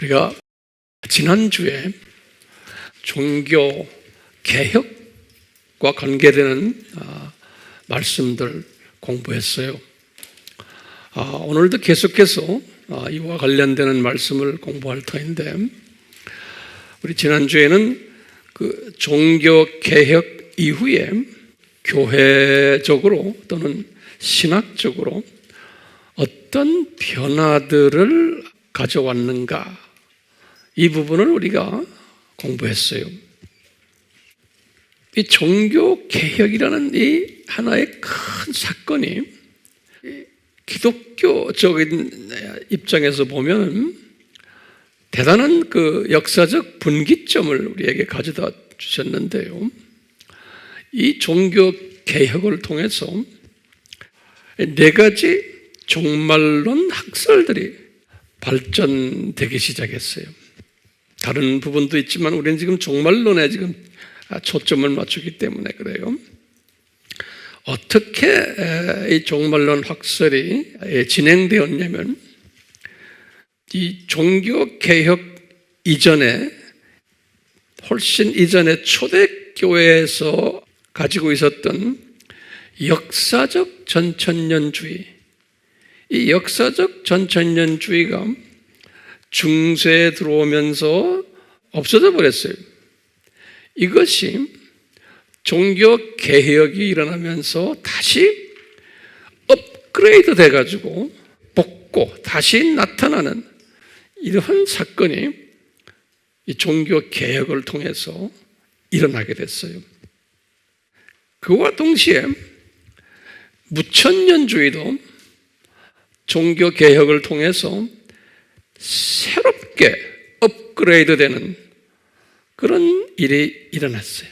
우리가 지난주에 종교 개혁과 관계되는 말씀들 공부했어요. 오늘도 계속해서 이와 관련되는 말씀을 공부할 터인데, 우리 지난주에는 그 종교 개혁 이후에 교회적으로 또는 신학적으로 어떤 변화들을 가져왔는가, 이 부분을 우리가 공부했어요. 이 종교 개혁이라는 이 하나의 큰 사건이 기독교적인 입장에서 보면 대단한 그 역사적 분기점을 우리에게 가져다 주셨는데요. 이 종교 개혁을 통해서 네 가지 종말론 학설들이 발전되기 시작했어요. 다른 부분도 있지만 우리는 지금 종말론에 지금 초점을 맞추기 때문에 그래요. 어떻게 이 종말론 학설이 진행되었냐면, 이 종교 개혁 이전에, 훨씬 이전에 초대교회에서 가지고 있었던 역사적 전천년주의, 이 역사적 전천년주의가 중세에 들어오면서 없어져 버렸어요. 이것이 종교 개혁이 일어나면서 다시 업그레이드 돼가지고 복고 다시 나타나는 이러한 사건이 이 종교 개혁을 통해서 일어나게 됐어요. 그와 동시에 무천년주의도 종교 개혁을 통해서 새롭게 업그레이드 되는 그런 일이 일어났어요.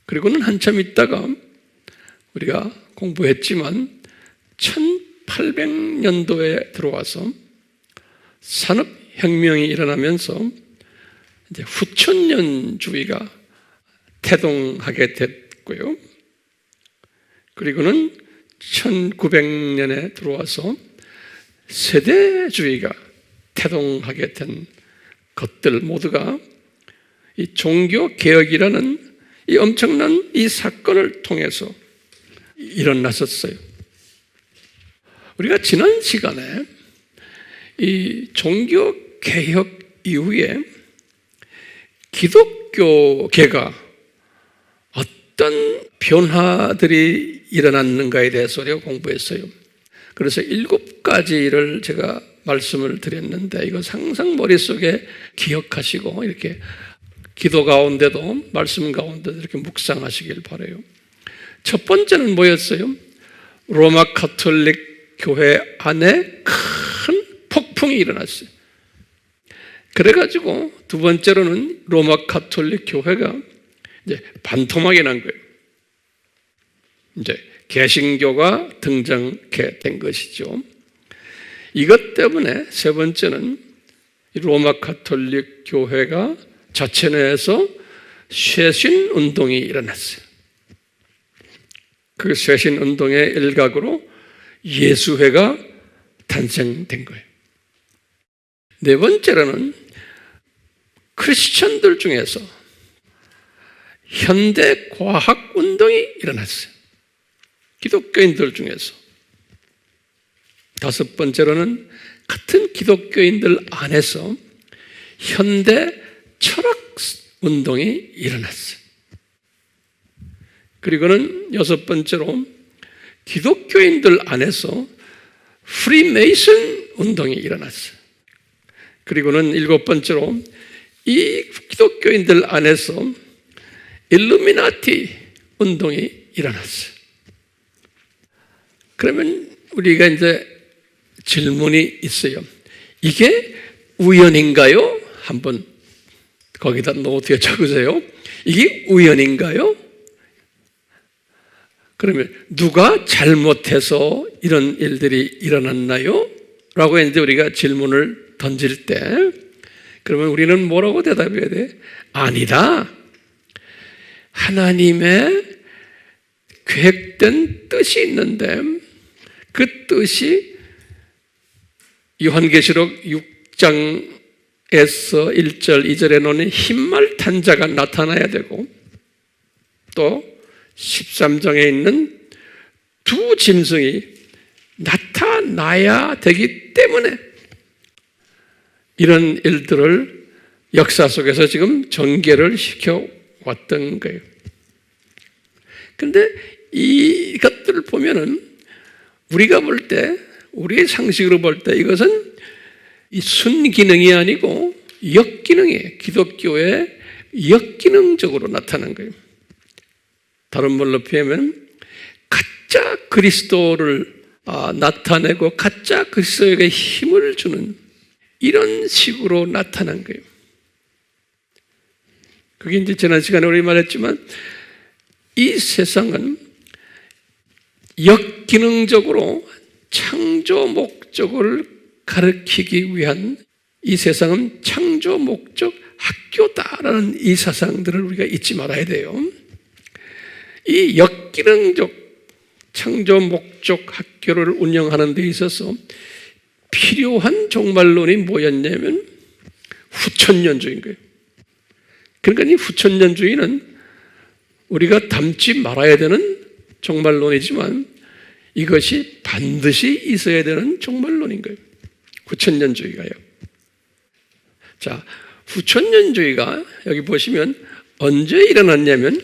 그리고는 한참 있다가 우리가 공부했지만 1800년도에 들어와서 산업혁명이 일어나면서 이제 후천년주의가 태동하게 됐고요. 그리고는 1900년에 들어와서 세대주의가 태동하게 된 것들 모두가 이 종교개혁이라는 이 엄청난 이 사건을 통해서 일어났었어요. 우리가 지난 시간에 이 종교개혁 이후에 기독교계가 어떤 변화들이 일어났는가에 대해서 우리가 공부했어요. 그래서 7가지를 제가 말씀을 드렸는데, 이거 항상 머릿속에 기억하시고 이렇게 기도 가운데도 말씀 가운데도 이렇게 묵상하시길 바라요. 첫 번째는 뭐였어요? 로마 가톨릭 교회 안에 큰 폭풍이 일어났어요. 그래가지고 두 번째로는 로마 가톨릭 교회가 이제 반토막이 난 거예요. 이제 개신교가 등장하게 된 것이죠. 이것 때문에 세 번째는 로마 가톨릭 교회가 자체 내에서 쇄신 운동이 일어났어요. 그 쇄신 운동의 일각으로 예수회가 탄생된 거예요. 네 번째로는 크리스천들 중에서 현대 과학 운동이 일어났어요. 기독교인들 중에서. 다섯 번째로는 같은 기독교인들 안에서 현대 철학 운동이 일어났어요. 그리고는 여섯 번째로 기독교인들 안에서 프리메이슨 운동이 일어났어요. 그리고는 일곱 번째로 이 기독교인들 안에서 일루미나티 운동이 일어났어요. 그러면 우리가 이제 질문이 있어요. 이게 우연인가요? 한번 거기다 노트에 적으세요. 이게 우연인가요? 그러면 누가 잘못해서 이런 일들이 일어났나요? 라고 이제 우리가 질문을 던질 때, 그러면 우리는 뭐라고 대답해야 돼? 아니다. 하나님의 계획된 뜻이 있는데, 그 뜻이 요한계시록 6장에서 1절, 2절에 나오는 흰말 탄 자가 나타나야 되고, 또 13장에 있는 두 짐승이 나타나야 되기 때문에 이런 일들을 역사 속에서 지금 전개를 시켜왔던 거예요. 그런데 이것들을 보면은 우리가 볼 때, 우리의 상식으로 볼 때 이것은 이 순기능이 아니고 역기능이에요. 기독교의 역기능적으로 나타난 거예요. 다른 말로 표현하면 가짜 그리스도를 나타내고 가짜 그리스도에게 힘을 주는 이런 식으로 나타난 거예요. 그게 이제 지난 시간에 우리 말했지만 이 세상은 역기능적으로 창조 목적을 가르치기 위한, 이 세상은 창조 목적 학교다라는 이 사상들을 우리가 잊지 말아야 돼요. 이 역기능적 창조 목적 학교를 운영하는 데 있어서 필요한 종말론이 뭐였냐면 후천년주의인 거예요. 그러니까 이 후천년주의는 우리가 닮지 말아야 되는 종말론이지만 이것이 반드시 있어야 되는 종말론인 거예요. 후천년주의가요. 자, 후천년주의가 여기 보시면 언제 일어났냐면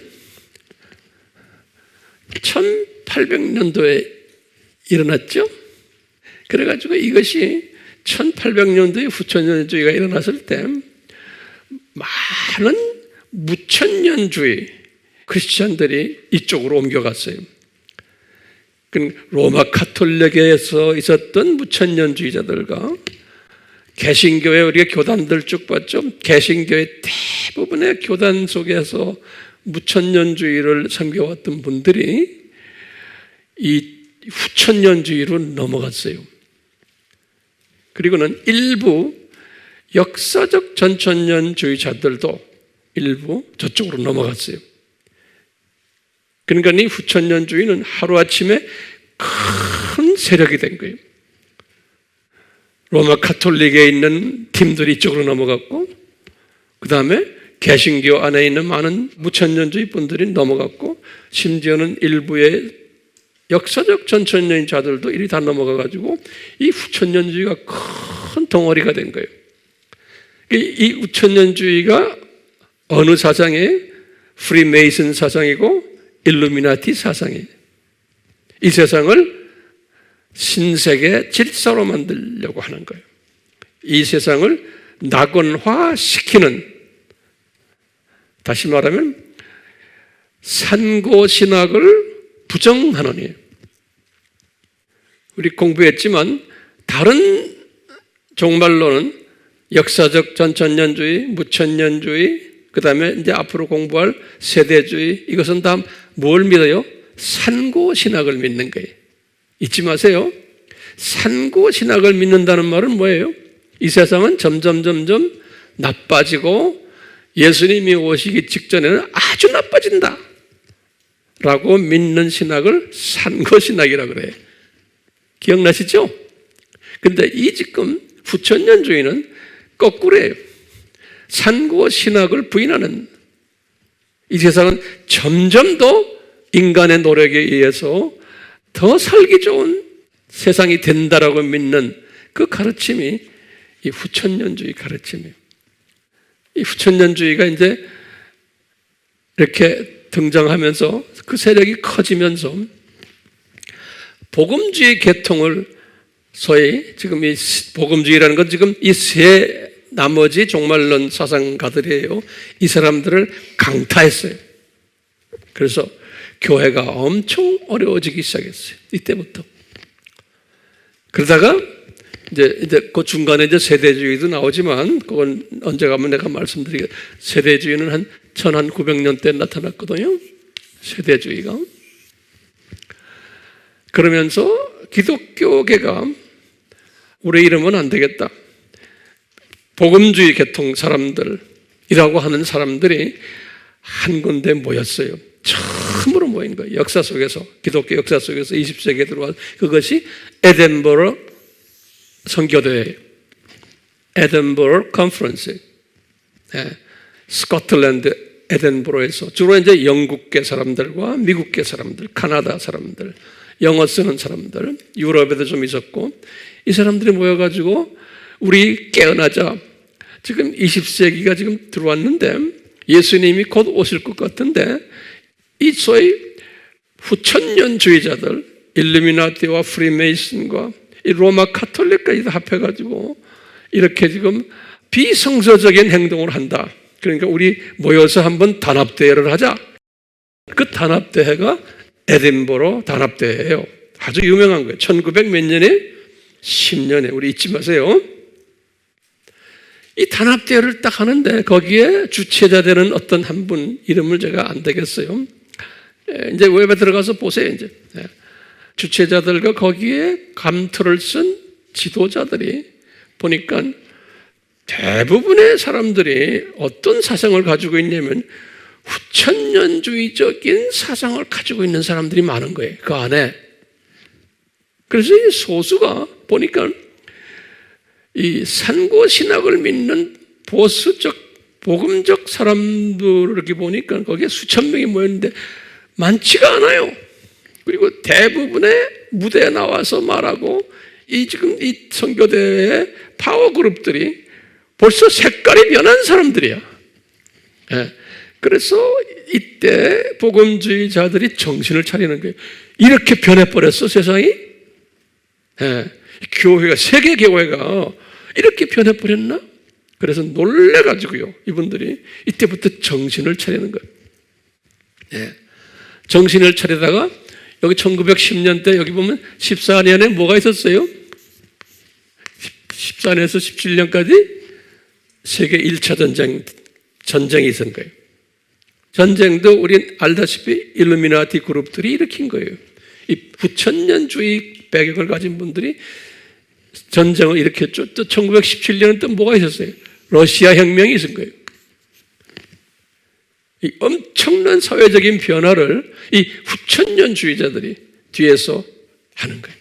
1800년도에 일어났죠. 그래가지고 이것이 1800년도에 후천년주의가 일어났을 때 많은 무천년주의 크리스천들이 이쪽으로 옮겨갔어요. 로마 가톨릭에서 있었던 무천년주의자들과 개신교회, 우리가 교단들 쭉 봤죠. 개신교회 대부분의 교단 속에서 무천년주의를 섬겨왔던 분들이 이 후천년주의로 넘어갔어요. 그리고는 일부 역사적 전천년주의자들도 일부 저쪽으로 넘어갔어요. 그러니까 이 후천년주의는 하루아침에 큰 세력이 된 거예요. 로마 가톨릭에 있는 팀들이 이쪽으로 넘어갔고, 그 다음에 개신교 안에 있는 많은 무천년주의 분들이 넘어갔고, 심지어는 일부의 역사적 전천년자들도 이리 다 넘어가가지고 이 후천년주의가 큰 덩어리가 된 거예요. 이 후천년주의가 어느 사상이에요? 프리메이슨 사상이고 일루미나티 사상이에요. 이 세상을 신세계 질서로 만들려고 하는 거예요. 이 세상을 낙원화시키는, 다시 말하면 산고신학을 부정하느니, 우리 공부했지만 다른 종말론은 역사적 전천년주의, 무천년주의, 그 다음에 이제 앞으로 공부할 세대주의, 이것은 다 뭘 믿어요? 산고신학을 믿는 거예요. 잊지 마세요. 산고신학을 믿는다는 말은 뭐예요? 이 세상은 점점 나빠지고 예수님이 오시기 직전에는 아주 나빠진다 라고 믿는 신학을 산고신학이라고 그래요. 기억나시죠? 근데 이 지금 후천년주의는 거꾸로예요. 산고신학을 부인하는, 이 세상은 점점 더 인간의 노력에 의해서 더 살기 좋은 세상이 된다라고 믿는 그 가르침이 이 후천년주의 가르침이에요. 이 후천년주의가 이제 이렇게 등장하면서 그 세력이 커지면서 복음주의 계통을, 소위 지금 이 복음주의라는 건 지금 이 세 나머지 종말론 사상가들이에요. 이 사람들을 강타했어요. 그래서 교회가 엄청 어려워지기 시작했어요. 이때부터. 그러다가 이제 그 중간에 이제 세대주의도 나오지만 그건 언제 가면 내가 말씀드리겠. 세대주의는 한 1900년대 나타났거든요. 세대주의가. 그러면서 기독교계가 우리 이러면 안 되겠다. 복음주의 계통 사람들이라고 하는 사람들이 한 군데 모였어요. 처음으로 모인 거예요. 역사 속에서, 기독교 역사 속에서 20세기에 들어와서 그것이 에덴버러 선교대회예요. 에든버러 컨퍼런스, 스코틀랜드 에든버러에서 주로 이제 영국계 사람들과 미국계 사람들, 카나다 사람들, 영어 쓰는 사람들, 유럽에도 좀 있었고, 이 사람들이 모여가지고 우리 깨어나자. 지금 20세기가 지금 들어왔는데 예수님이 곧 오실 것 같은데 이 소위 후천년주의자들, 일루미나티와 프리메이슨과 이 로마 카톨릭까지 다 합해가지고 이렇게 지금 비성서적인 행동을 한다. 그러니까 우리 모여서 한번 단합대회를 하자. 그 단합대회가 에든버러 단합대회예요. 아주 유명한 거예요. 1900 몇 년에 10년에 우리 잊지 마세요. 이 단합대회를 딱 하는데 거기에 주최자 되는 어떤 한 분 이름을 제가 안 되겠어요. 이제 웹에 들어가서 보세요. 이제 주최자들과 거기에 감투를 쓴 지도자들이 보니까 대부분의 사람들이 어떤 사상을 가지고 있냐면 후천년주의적인 사상을 가지고 있는 사람들이 많은 거예요. 그 안에. 그래서 이 소수가 보니까 이 산고신학을 믿는 보수적, 복음적 사람들을 이렇게 보니까 거기에 수천 명이 모였는데 많지가 않아요. 그리고 대부분의 무대에 나와서 말하고 지금 이 선교대회의 파워그룹들이 벌써 색깔이 변한 사람들이야. 그래서 이때 복음주의자들이 정신을 차리는 거예요. 이렇게 변해버렸어, 세상이? 교회가, 세계교회가 이렇게 변해버렸나? 그래서 놀래가지고요, 이분들이 이때부터 정신을 차리는 거예요. 정신을 차리다가 여기 1910년대 여기 보면 14년에 뭐가 있었어요? 14년에서 17년까지 세계 1차 전쟁이 있었던 거예요. 전쟁도 우린 알다시피 일루미나티 그룹들이 일으킨 거예요. 이 후천년주의 배경을 가진 분들이 전쟁을 일으켰죠. 또 1917년은 또 뭐가 있었어요? 러시아 혁명이 있은 거예요. 이 엄청난 사회적인 변화를 이 후천년주의자들이 뒤에서 하는 거예요.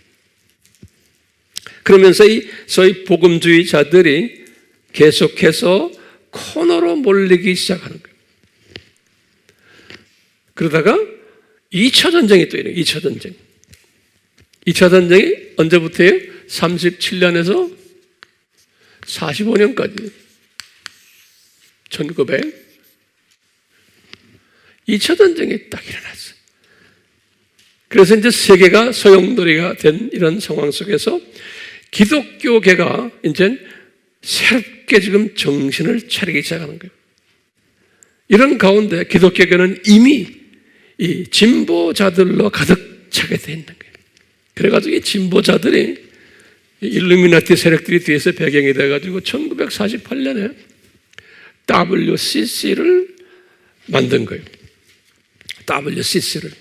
그러면서 이 소위 복음주의자들이 계속해서 코너로 몰리기 시작하는 거예요. 그러다가 2차 전쟁이 또 이래요. 2차 전쟁. 2차 전쟁이 언제부터예요? 37년에서 45년까지. 1900. 2차 전쟁이 딱 일어났어요. 그래서 이제 세계가 소용돌이가 된 이런 상황 속에서 기독교계가 이제 새롭게 지금 정신을 차리기 시작하는 거예요. 이런 가운데 기독교계는 이미 이 진보자들로 가득 차게 돼 있는 거예요. 그래가지고 이 진보자들이 일루미나티 세력들이 뒤에서 배경이 돼가지고 1948년에 WCC를 만든 거예요. WCC를.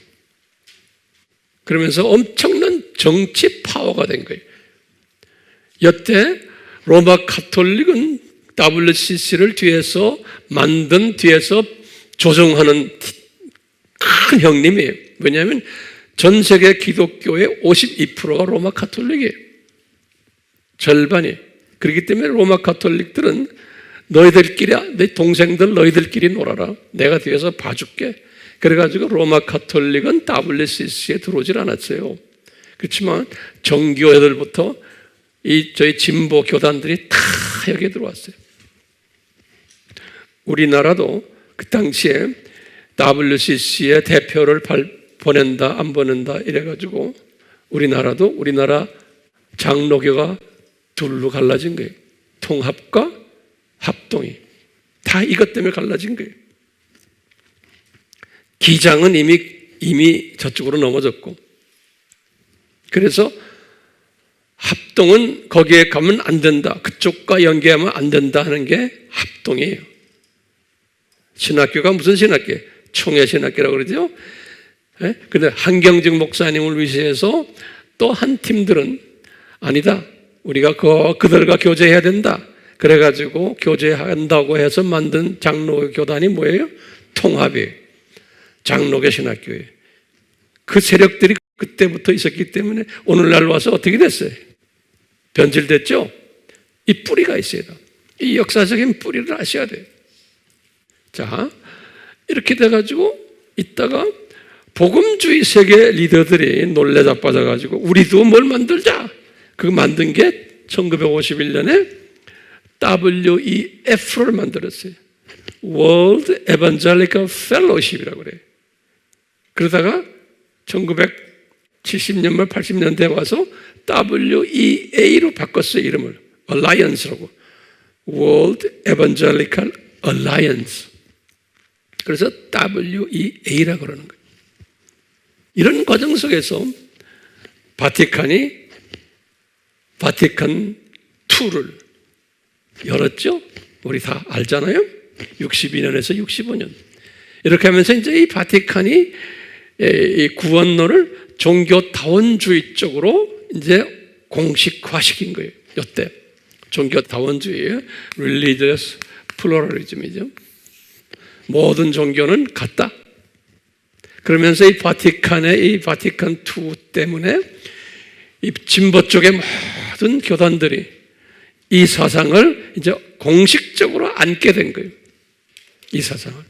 그러면서 엄청난 정치 파워가 된 거예요. 여태 로마 카톨릭은 WCC를 뒤에서 만든, 뒤에서 조종하는 큰 형님이에요. 왜냐하면 전 세계 기독교의 52%가 로마 카톨릭이에요. 절반이. 그렇기 때문에 로마 카톨릭들은 너희들끼리, 내 동생들 너희들끼리 놀아라. 내가 뒤에서 봐줄게. 그래가지고 로마 카톨릭은 WCC에 들어오질 않았어요. 그렇지만 정교회들부터 저희 진보 교단들이 다 여기에 들어왔어요. 우리나라도 그 당시에 WCC의 대표를 보낸다, 안 보낸다 이래가지고 우리나라 장로교가 둘로 갈라진 거예요. 통합과 합동이. 다 이것 때문에 갈라진 거예요. 기장은 이미 저쪽으로 넘어졌고, 그래서 합동은 거기에 가면 안 된다. 그쪽과 연계하면 안 된다 하는 게 합동이에요. 신학교가 무슨 신학교예요? 총회신학교라고 그러죠. 근데 한경직 목사님을 위시해서 또 한 팀들은 아니다. 우리가 그들과 교제해야 된다. 그래가지고 교제한다고 해서 만든 장로 교단이 뭐예요? 통합이에요. 장로교 신학교예요. 그 세력들이 그때부터 있었기 때문에 오늘날 와서 어떻게 됐어요? 변질됐죠? 이 뿌리가 있어야 돼. 이 역사적인 뿌리를 아셔야 돼요. 자, 이렇게 돼가지고 있다가 복음주의 세계 리더들이 놀래 자빠져가지고 우리도 뭘 만들자. 그거 만든 게 1951년에 WEF를 만들었어요. World Evangelical Fellowship이라고 그래요. 그러다가 1970년 말 80년대에 와서 WEA로 바꿨어요. 이름을 Alliance라고. World Evangelical Alliance. 그래서 WEA라고 그러는 거예요. 이런 과정 속에서 바티칸이 바티칸 2를 열었죠. 우리 다 알잖아요. 62년에서 65년. 이렇게 하면서 이제 이 바티칸이 이 구원론을 종교다원주의 쪽으로 이제 공식화시킨 거예요. 이때 종교다원주의예요. Religious Pluralism이죠. 모든 종교는 같다. 그러면서 이 바티칸의 이 바티칸 2 때문에 이 진보 쪽의 모든 교단들이 이 사상을 이제 공식적으로 안게 된 거예요. 이 사상을.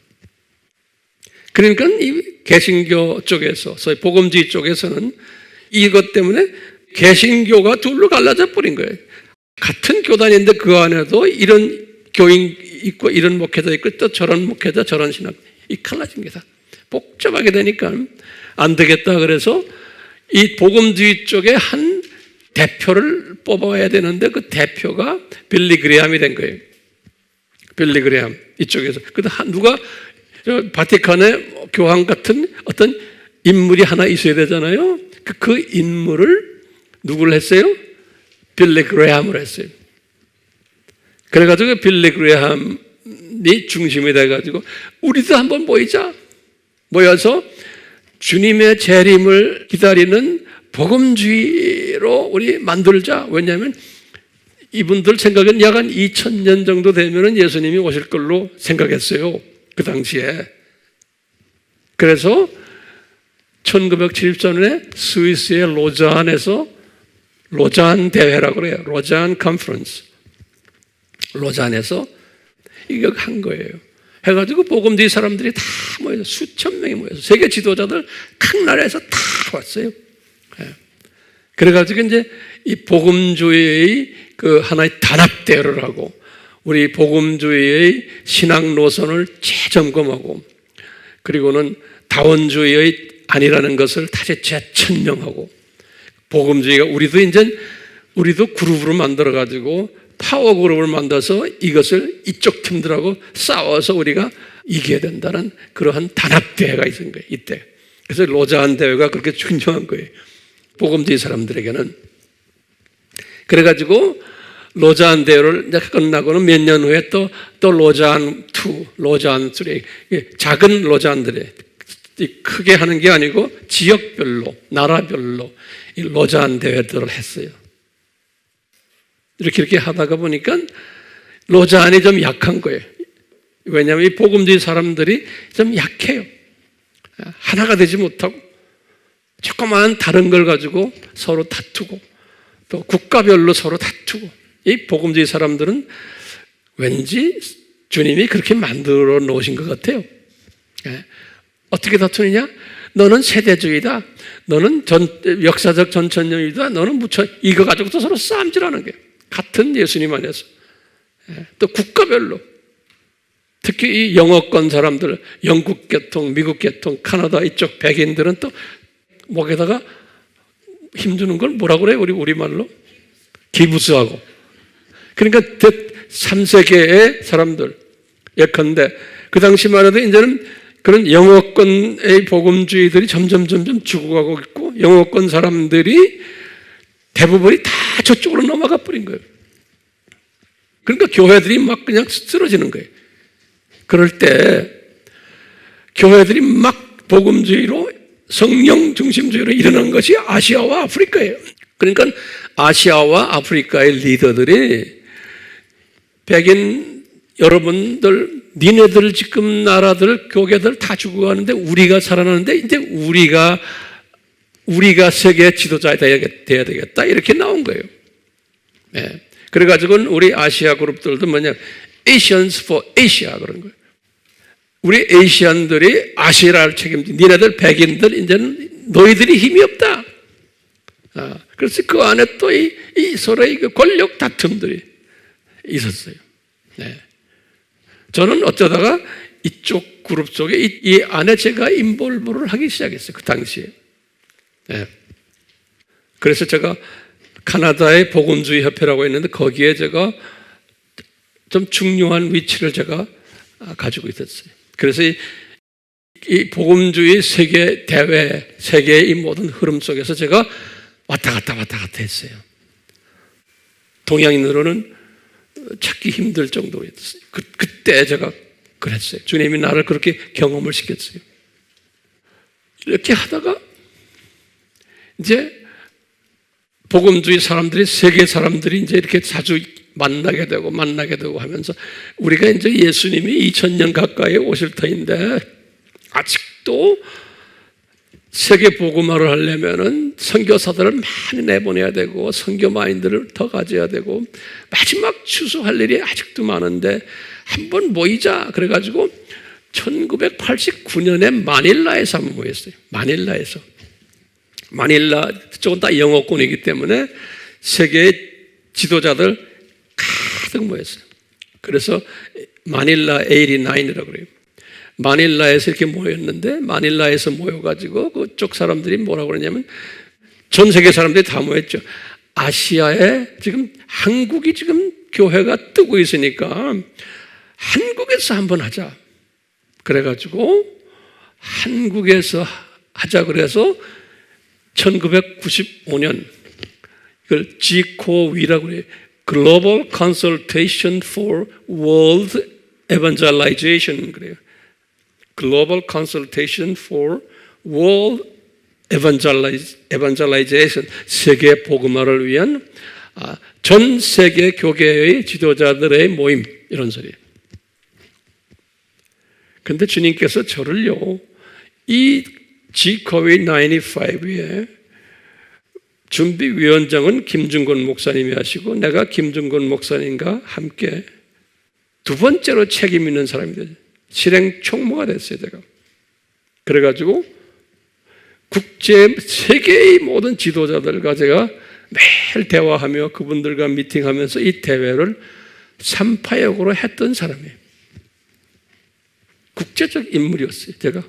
그러니까 이 개신교 쪽에서, 소위 복음주의 쪽에서는 이것 때문에 개신교가 둘로 갈라져 버린 거예요. 같은 교단인데 그 안에도 이런 교인 있고 이런 목회자 있고 또 저런 목회자 저런 신학 이 갈라진 게 다 복잡하게 되니까 안 되겠다. 그래서 이 복음주의 쪽에 한 대표를 뽑아야 되는데 그 대표가 빌리 그레함이 된 거예요. 빌리 그레함 이쪽에서. 근데 누가 바티칸의 교황 같은 어떤 인물이 하나 있어야 되잖아요. 그 인물을 누구를 했어요? 빌리 그레함을 했어요. 그래가지고 빌리 그레함이 중심이 돼가지고 우리도 한번 모여서 주님의 재림을 기다리는 복음주의로 우리 만들자. 왜냐하면 이분들 생각은 약 한 2000년 정도 되면 예수님이 오실 걸로 생각했어요. 그 당시에. 그래서 1974년에 스위스의 로잔에서 로잔 대회라고 그래요. 로잔 컨퍼런스. 로잔에서 이거 한 거예요. 해가지고 복음주의 사람들이 다 모여서 수천 명이 모여서 세계 지도자들 각 나라에서 다 왔어요. 그래가지고 이제 이 복음주의의 그 하나의 단합대회를 하고 우리 복음주의의 신앙 노선을 재점검하고 그리고는 다원주의의 아니라는 것을 다시 재천명하고 복음주의가 우리도 그룹으로 만들어가지고 파워 그룹을 만들어서 이것을 이쪽 팀들하고 싸워서 우리가 이겨야 된다는 그러한 단합대회가 있은 거예요. 이때. 그래서 로잔 대회가 그렇게 중요한 거예요. 복음주의 사람들에게는. 그래가지고 로잔 대회를 끝나고는 몇 년 후에 또 로잔 2, 로잔 3, 작은 로잔들이 크게 하는 게 아니고 지역별로, 나라별로 이 로잔 대회들을 했어요. 이렇게 하다가 보니까 로잔이 좀 약한 거예요. 왜냐하면 이 복음주의 사람들이 좀 약해요. 하나가 되지 못하고 조그마한 다른 걸 가지고 서로 다투고 또 국가별로 서로 다투고 이 복음주의 사람들은 왠지 주님이 그렇게 만들어 놓으신 것 같아요. 어떻게 다투느냐? 너는 세대주의다. 너는 역사적 전천년이다. 너는 이거 가지고도 서로 싸움질하는 거예요. 같은 예수님 안에서. 또 국가별로. 특히 이 영어권 사람들, 영국 계통, 미국 계통, 카나다 이쪽 백인들은 또 목에다가 힘주는 걸 뭐라고 그래요? 우리말로? 기부스하고. 그러니까 3세계의 사람들. 예컨대 그 당시만 해도 이제는 그런 영어권의 복음주의들이 점점 죽어가고 있고 영어권 사람들이 대부분이 다 저쪽으로 넘어가 버린 거예요. 그러니까 교회들이 막 그냥 쓰러지는 거예요. 그럴 때 교회들이 막 복음주의로 성령 중심주의로 일어난 것이 아시아와 아프리카예요. 그러니까 아시아와 아프리카의 리더들이 백인 여러분들 니네들 지금 나라들 교계들 다 죽어가는데 우리가 살아나는데 이제 우리가 세계 지도자 돼야 되겠다 이렇게 나온 거예요. 네. 그래가지고는 우리 아시아 그룹들도 뭐냐, Asians for Asia 그런 거예요. 우리 아시안들이 아시아를 책임지, 니네들 백인들 이제는 너희들이 힘이 없다. 그래서 그 안에 또 이 서로의 그 권력 다툼들이 있었어요. 네. 저는 어쩌다가 이쪽 그룹 속에 이 안에 제가 인볼브를 하기 시작했어요. 그 당시에. 네. 그래서 제가 카나다의 복음주의 협회라고 했는데 거기에 제가 좀 중요한 위치를 제가 가지고 있었어요. 그래서 이 복음주의 세계 대회, 세계의 이 모든 흐름 속에서 제가 왔다 갔다 했어요. 동양인으로는 찾기 힘들 정도였어요. 그때 제가 그랬어요. 주님이 나를 그렇게 경험을 시켰어요. 이렇게 하다가 이제 복음주의 사람들이, 세계 사람들이 이제 이렇게 자주 만나게 되고 하면서 우리가 이제 예수님이 2000년 가까이 오실 터인데 아직도 세계 복음화를 하려면은 선교사들을 많이 내보내야 되고 선교 마인드를 더 가져야 되고 마지막 추수할 일이 아직도 많은데 한번 모이자 그래가지고 1989년에 마닐라에서 한번 모였어요. 마닐라 쪽은 다 영어권이기 때문에 세계의 지도자들 가득 모였어요. 그래서 마닐라 89이라고 그래요. 마닐라에서 이렇게 모였는데 마닐라에서 모여가지고 그쪽 사람들이 뭐라고 그러냐면 전 세계 사람들이 다 모였죠. 아시아에 지금 한국이 지금 교회가 뜨고 있으니까 한국에서 한번 하자. 그래가지고 한국에서 하자 그래서 1995년 이걸 GCOW라고 그래요. Global Consultation for World Evangelization 그래요. Global Consultation for World Evangelization 세계 복음화를 위한 전 세계 교계의 지도자들의 모임 이런 소리예요. 그런데 주님께서 저를요 이 GCOW95에 준비위원장은 김중건 목사님이 하시고 내가 김중건 목사님과 함께 두 번째로 책임 있는 사람이 되죠. 실행 총무가 됐어요, 제가. 그래가지고 세계의 모든 지도자들과 제가 매일 대화하며 그분들과 미팅하면서 이 대회를 3파역으로 했던 사람이에요. 국제적 인물이었어요, 제가.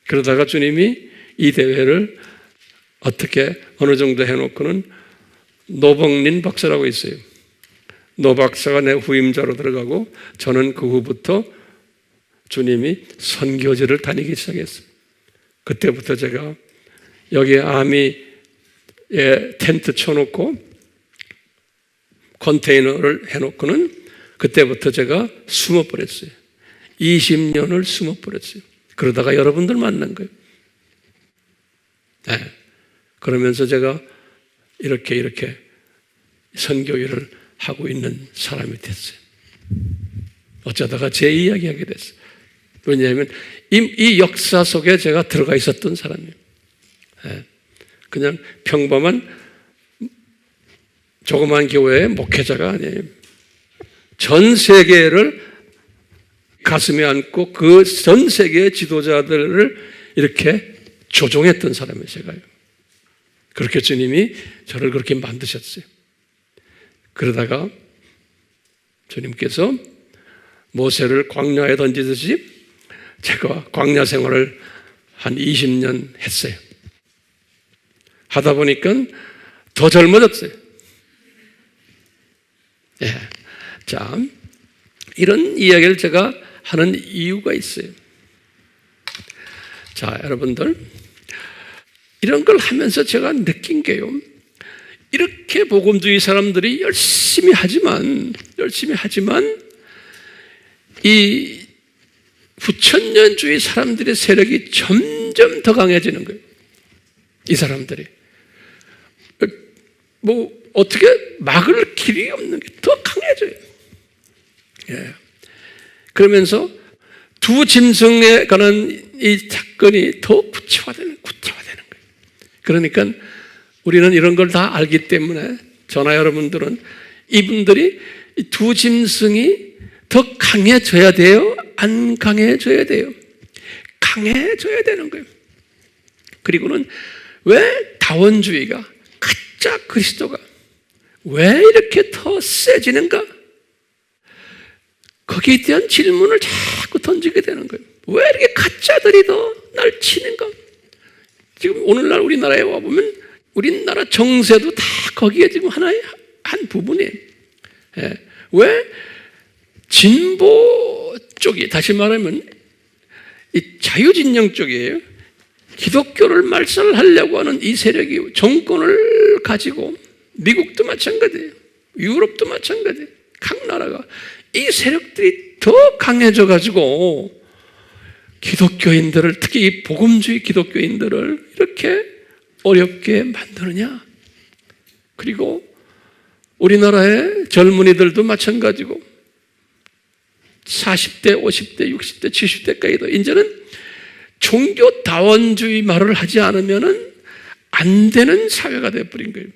그러다가 주님이 이 대회를 어떻게 어느 정도 해놓고는 노봉린 박사라고 있어요. 노 박사가 내 후임자로 들어가고 저는 그 후부터 주님이 선교지를 다니기 시작했어요. 그때부터 제가 여기 아미에 텐트 쳐놓고 컨테이너를 해놓고는 그때부터 제가 숨어버렸어요. 20년을 숨어버렸어요. 그러다가 여러분들 만난 거예요. 네. 그러면서 제가 이렇게 선교 일을 하고 있는 사람이 됐어요. 어쩌다가 제 이야기하게 됐어요. 왜냐하면 이 역사 속에 제가 들어가 있었던 사람이에요. 네. 그냥 평범한 조그만 교회의 목회자가 아니에요. 전 세계를 가슴에 안고 그 전 세계의 지도자들을 이렇게 조종했던 사람이에요, 제가요. 그렇게 주님이 저를 그렇게 만드셨어요. 그러다가 주님께서 모세를 광야에 던지듯이 제가 광야 생활을 한 20년 했어요. 하다 보니까 더 젊어졌어요. 예. 자, 이런 이야기를 제가 하는 이유가 있어요. 자, 여러분들. 이런 걸 하면서 제가 느낀 게요. 이렇게 복음주의 사람들이 열심히 하지만 이 후천년주의 사람들의 세력이 점점 더 강해지는 거예요. 이 사람들이. 뭐 어떻게 막을 길이 없는 게 더 강해져요. 예. 그러면서 두 짐승에 관한 이 사건이 더 구체화되는 거예요. 그러니까 우리는 이런 걸 다 알기 때문에 저나 여러분들은 이분들이 이 두 짐승이 더 강해져야 돼요? 안 강해져야 돼요? 강해져야 되는 거예요. 그리고는 왜 다원주의가, 가짜 그리스도가 왜 이렇게 더 세지는가? 거기에 대한 질문을 자꾸 던지게 되는 거예요. 왜 이렇게 가짜들이 더 날 치는가? 지금 오늘날 우리나라에 와보면 우리나라 정세도 다 거기에 지금 하나의 한 부분이에요. 예. 왜 진보 쪽이, 다시 말하면 이 자유진영 쪽이에요. 기독교를 말살하려고 하는 이 세력이 정권을 가지고, 미국도 마찬가지예요. 유럽도 마찬가지예요. 각 나라가 이 세력들이 더 강해져 가지고 기독교인들을, 특히 이 복음주의 기독교인들을 이렇게 어렵게 만드느냐. 그리고 우리나라의 젊은이들도 마찬가지고 40대, 50대, 60대, 70대까지도 이제는 종교다원주의 말을 하지 않으면 안 되는 사회가 되어버린 거예요.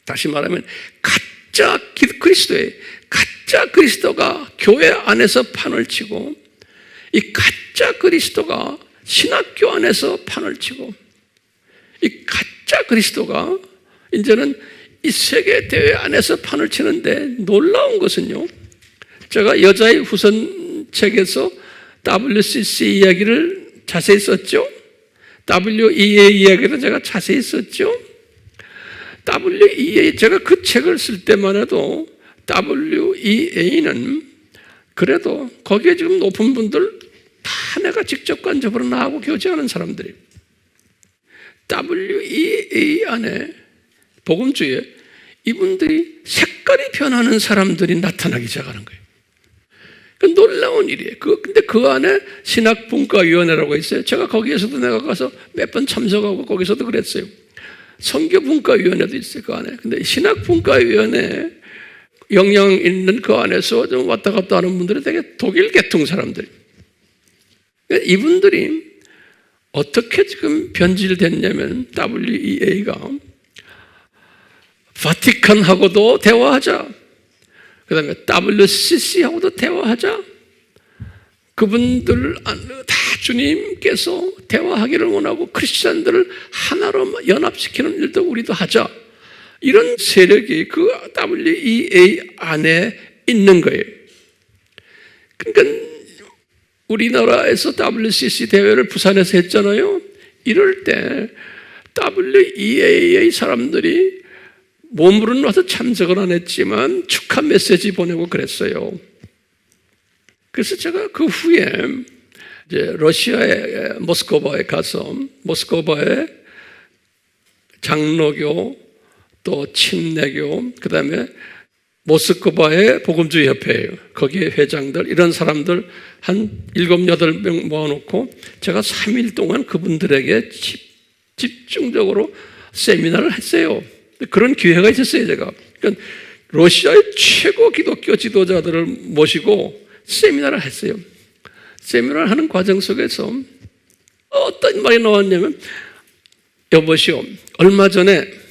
다시 말하면 가짜 그리스도의, 가짜 그리스도가 교회 안에서 판을 치고, 이 가짜 그리스도가 신학교 안에서 판을 치고, 이 가짜 그리스도가 이제는 이 세계대회 안에서 판을 치는데, 놀라운 것은요, 제가 여자의 후손 책에서 WCC 이야기를 자세히 썼죠. WEA 이야기를 제가 자세히 썼죠. WEA, 제가 그 책을 쓸 때만 해도 WEA는 그래도 거기에 지금 높은 분들 다 내가 직접 간접으로 나하고 교제하는 사람들이에요. WEA 안에 복음주의에 이분들이 색깔이 변하는 사람들이 나타나기 시작하는 거예요. 그 놀라운 일이에요. 근데 그 안에 신학분과위원회라고 있어요. 제가 거기에서도 내가 가서 몇 번 참석하고 거기서도 그랬어요. 선교분과위원회도 있어요, 그 안에. 근데 신학분과위원회 영향 있는 그 안에서 좀 왔다 갔다 하는 분들이 되게 독일 계통 사람들이. 이분들이 어떻게 지금 변질됐냐면, WEA가 바티칸하고도 대화하자, 그 다음에 WCC하고도 대화하자, 그분들 다 주님께서 대화하기를 원하고 크리스찬들을 하나로 연합시키는 일도 우리도 하자, 이런 세력이 그 WEA 안에 있는 거예요. 그러니까 우리나라에서 WCC 대회를 부산에서 했잖아요. 이럴 때 WEA의 사람들이 몸으로는 와서 참석을 안 했지만 축하 메시지 보내고 그랬어요. 그래서 제가 그 후에 이제 러시아의 모스크바에 가서, 모스크바의 장로교, 또 침례교, 그 다음에 모스크바의 복음주의 협회예요. 거기에 회장들, 이런 사람들 한 7, 8명 모아놓고 제가 3일 동안 그분들에게 집중적으로 세미나를 했어요. 그런 기회가 있었어요, 제가. 그러니까 러시아의 최고 기독교 지도자들을 모시고 세미나를 했어요. 세미나를 하는 과정 속에서 어떤 말이 나왔냐면, 여보시오, 얼마 전에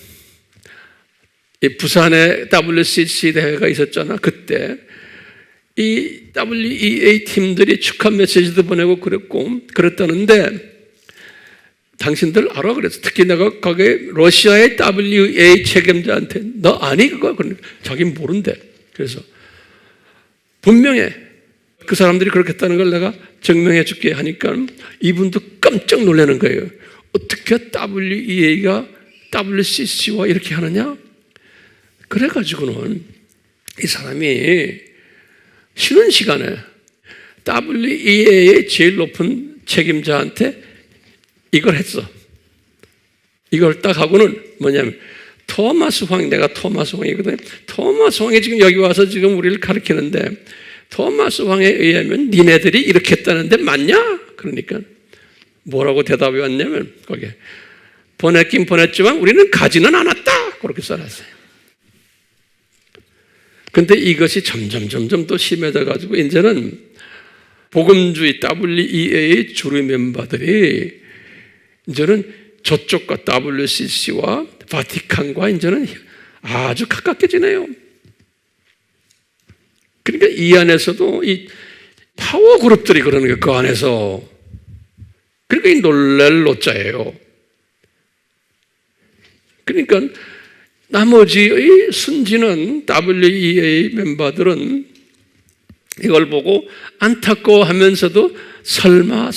이 부산에 WCC 대회가 있었잖아. 그때 이 WEA 팀들이 축하 메시지도 보내고 그랬다는데, 당신들 알아? 그래서 특히 내가 거기 러시아의 WEA 책임자한테 너 아니 그거? 자기는 모른대. 그래서 분명해. 그 사람들이 그렇게 했다는 걸 내가 증명해 줄게 하니까 이분도 깜짝 놀라는 거예요. 어떻게 WEA가 WCC와 이렇게 하느냐? 그래가지고는 이 사람이 쉬는 시간에 WEA의 제일 높은 책임자한테 이걸 했어. 이걸 딱 하고는 뭐냐면, 토마스 황, 내가 토마스 황이거든. 토마스 황이 지금 여기 와서 지금 우리를 가르치는데, 토마스 황에 의하면 니네들이 이렇게 했다는데 맞냐? 그러니까 뭐라고 대답이 왔냐면, 거기에 보냈긴 보냈지만 우리는 가지는 않았다, 그렇게 써놨어요. 근데 이것이 점점 또 심해져 가지고 이제는 복음주의 WEA의 주류 멤버들이 이제는 저쪽과 WCC와 바티칸과 이제는 아주 가깝게 지내요. 그러니까 이 안에서도 이 파워 그룹들이 그러는 거예요. 그 안에서. 그러니까 이 놀랄 노자예요. 그러니까 나머지의 순진한 WEA 멤버들은 이걸 보고 안타까워하면서도 설마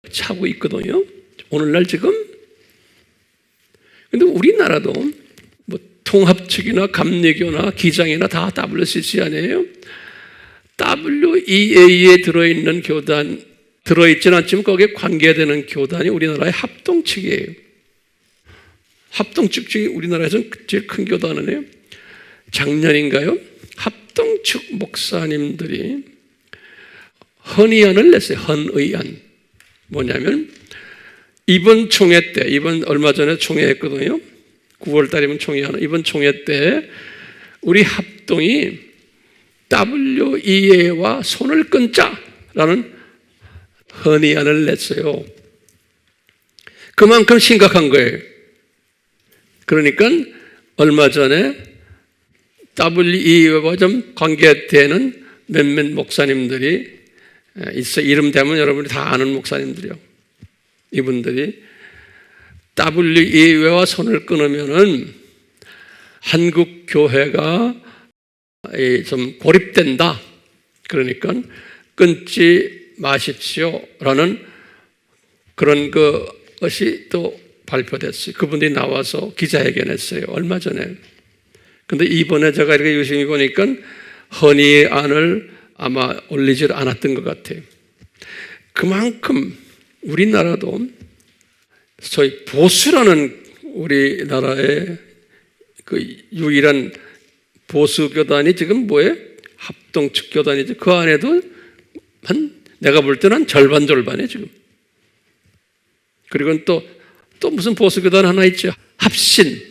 차고 있거든요. 오늘날 지금. 근데 우리나라도 뭐 통합 측이나 감리교나 기장이나 다 WCC 아니에요? WEA에 들어있는 교단, 들어있지는 않지만 거기에 관계되는 교단이 우리나라의 합동 측이에요. 합동 측이 우리나라에서는 제일 큰 교단이에요. 작년인가요? 합동 측 목사님들이 헌의안을 냈어요. 헌의안. 뭐냐면 이번 총회 때, 이번 얼마 전에 총회 했거든요. 9월 달이면 총회하는 이번 총회 때 우리 합동이 WEA와 손을 끊자라는 헌의안을 냈어요. 그만큼 심각한 거예요. 그러니까 얼마 전에 WEA와 좀 관계되는 몇몇 목사님들이 있어. 이름 대면 여러분이 다 아는 목사님들이요. 이분들이 WEA와 손을 끊으면은 한국 교회가 좀 고립된다. 그러니까 끊지 마십시오라는 그런 것이 또 발표됐어요. 그분들이 나와서 기자회견했어요. 얼마 전에. 근데 이번에 제가 이렇게 유심히 보니까 헌의안을 아마 올리질 않았던 것 같아요. 그만큼 우리나라도 소위 보수라는 우리나라의 그 유일한 보수 교단이 지금 뭐예요? 합동측 교단이죠. 그 안에도 내가 볼 때는 한 절반이에요, 지금. 그리고 또 무슨 보수 교단 하나 있죠. 합신.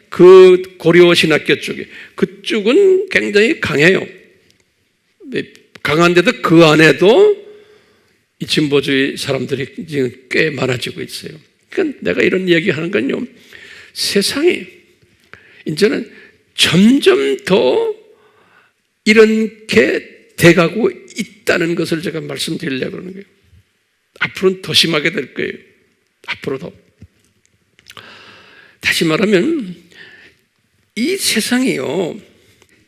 그 고려신학교 쪽에. 그쪽은 굉장히 강해요. 강한데도 그 안에도 이 진보주의 사람들이 지금 꽤 많아지고 있어요. 그러니까 내가 이런 얘기 하는 건요. 세상이 이제는 점점 더 이렇게 돼가고 있다는 것을 제가 말씀드리려고 하는 거예요. 앞으로는 더 심하게 될 거예요. 앞으로도. 다시 말하면 이 세상이요.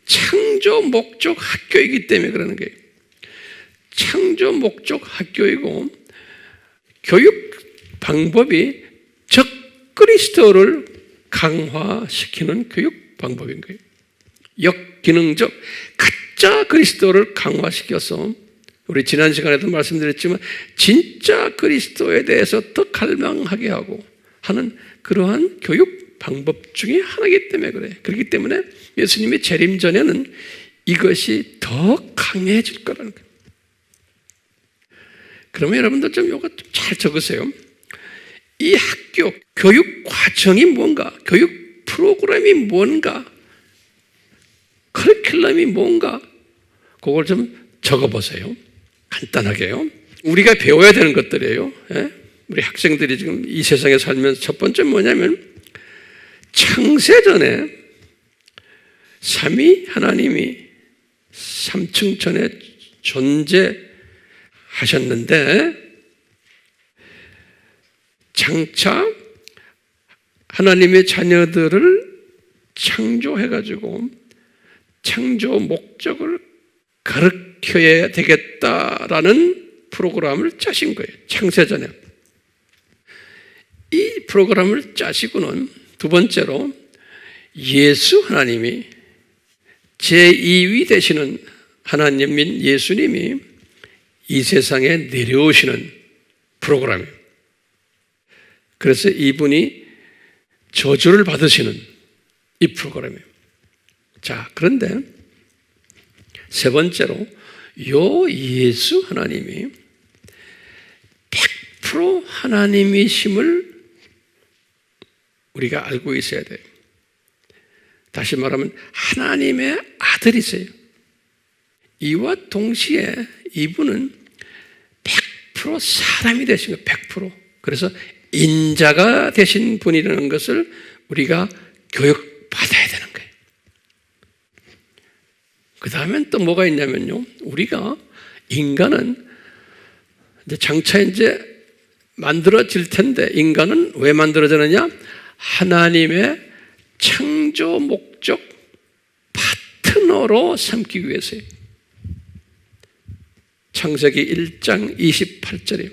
창조 목적 학교이기 때문에 그러는 거예요. 창조 목적 학교이고 교육 방법이 적그리스도를 강화시키는 교육 방법인 거예요. 역기능적 가짜 그리스도를 강화시켜서 우리 지난 시간에도 말씀드렸지만 진짜 그리스도에 대해서 더 갈망하게 하고 하는 그러한 교육 방법 중에 하나이기 때문에 그래. 그렇기 때문에 예수님이 재림 전에는 이것이 더 강해질 거라는 거예요. 그러면 여러분들 좀 이거 좀 잘 적으세요. 이 학교 교육 과정이 뭔가, 교육 프로그램이 뭔가, 커리큘럼이 뭔가, 그걸 좀 적어보세요. 간단하게요. 우리가 배워야 되는 것들이에요. 예? 우리 학생들이 지금 이 세상에 살면서 첫 번째 뭐냐면 창세전에 삼위 하나님이 삼층천에 존재하셨는데 장차 하나님의 자녀들을 창조해가지고 창조 목적을 가르쳐야 되겠다라는 프로그램을 짜신 거예요. 창세전에. 이 프로그램을 짜시고는 두 번째로 예수 하나님이 제2위 되시는 하나님인 예수님이 이 세상에 내려오시는 프로그램이에요. 그래서 이분이 저주를 받으시는 이 프로그램이에요. 자, 그런데 세 번째로 요 예수 하나님이 100% 하나님이심을 우리가 알고 있어야 돼요. 다시 말하면 하나님의 아들이세요. 이와 동시에 이분은 100% 사람이 되신 거예요. 100%. 그래서 인자가 되신 분이라는 것을 우리가 교육받아야 되는 거예요. 그 다음엔 또 뭐가 있냐면요, 우리가 인간은 이제 장차 이제 만들어질 텐데, 인간은 왜 만들어지느냐? 하나님의 창조 목적 파트너로 삼기 위해서요. 창세기 1장 28절이에요.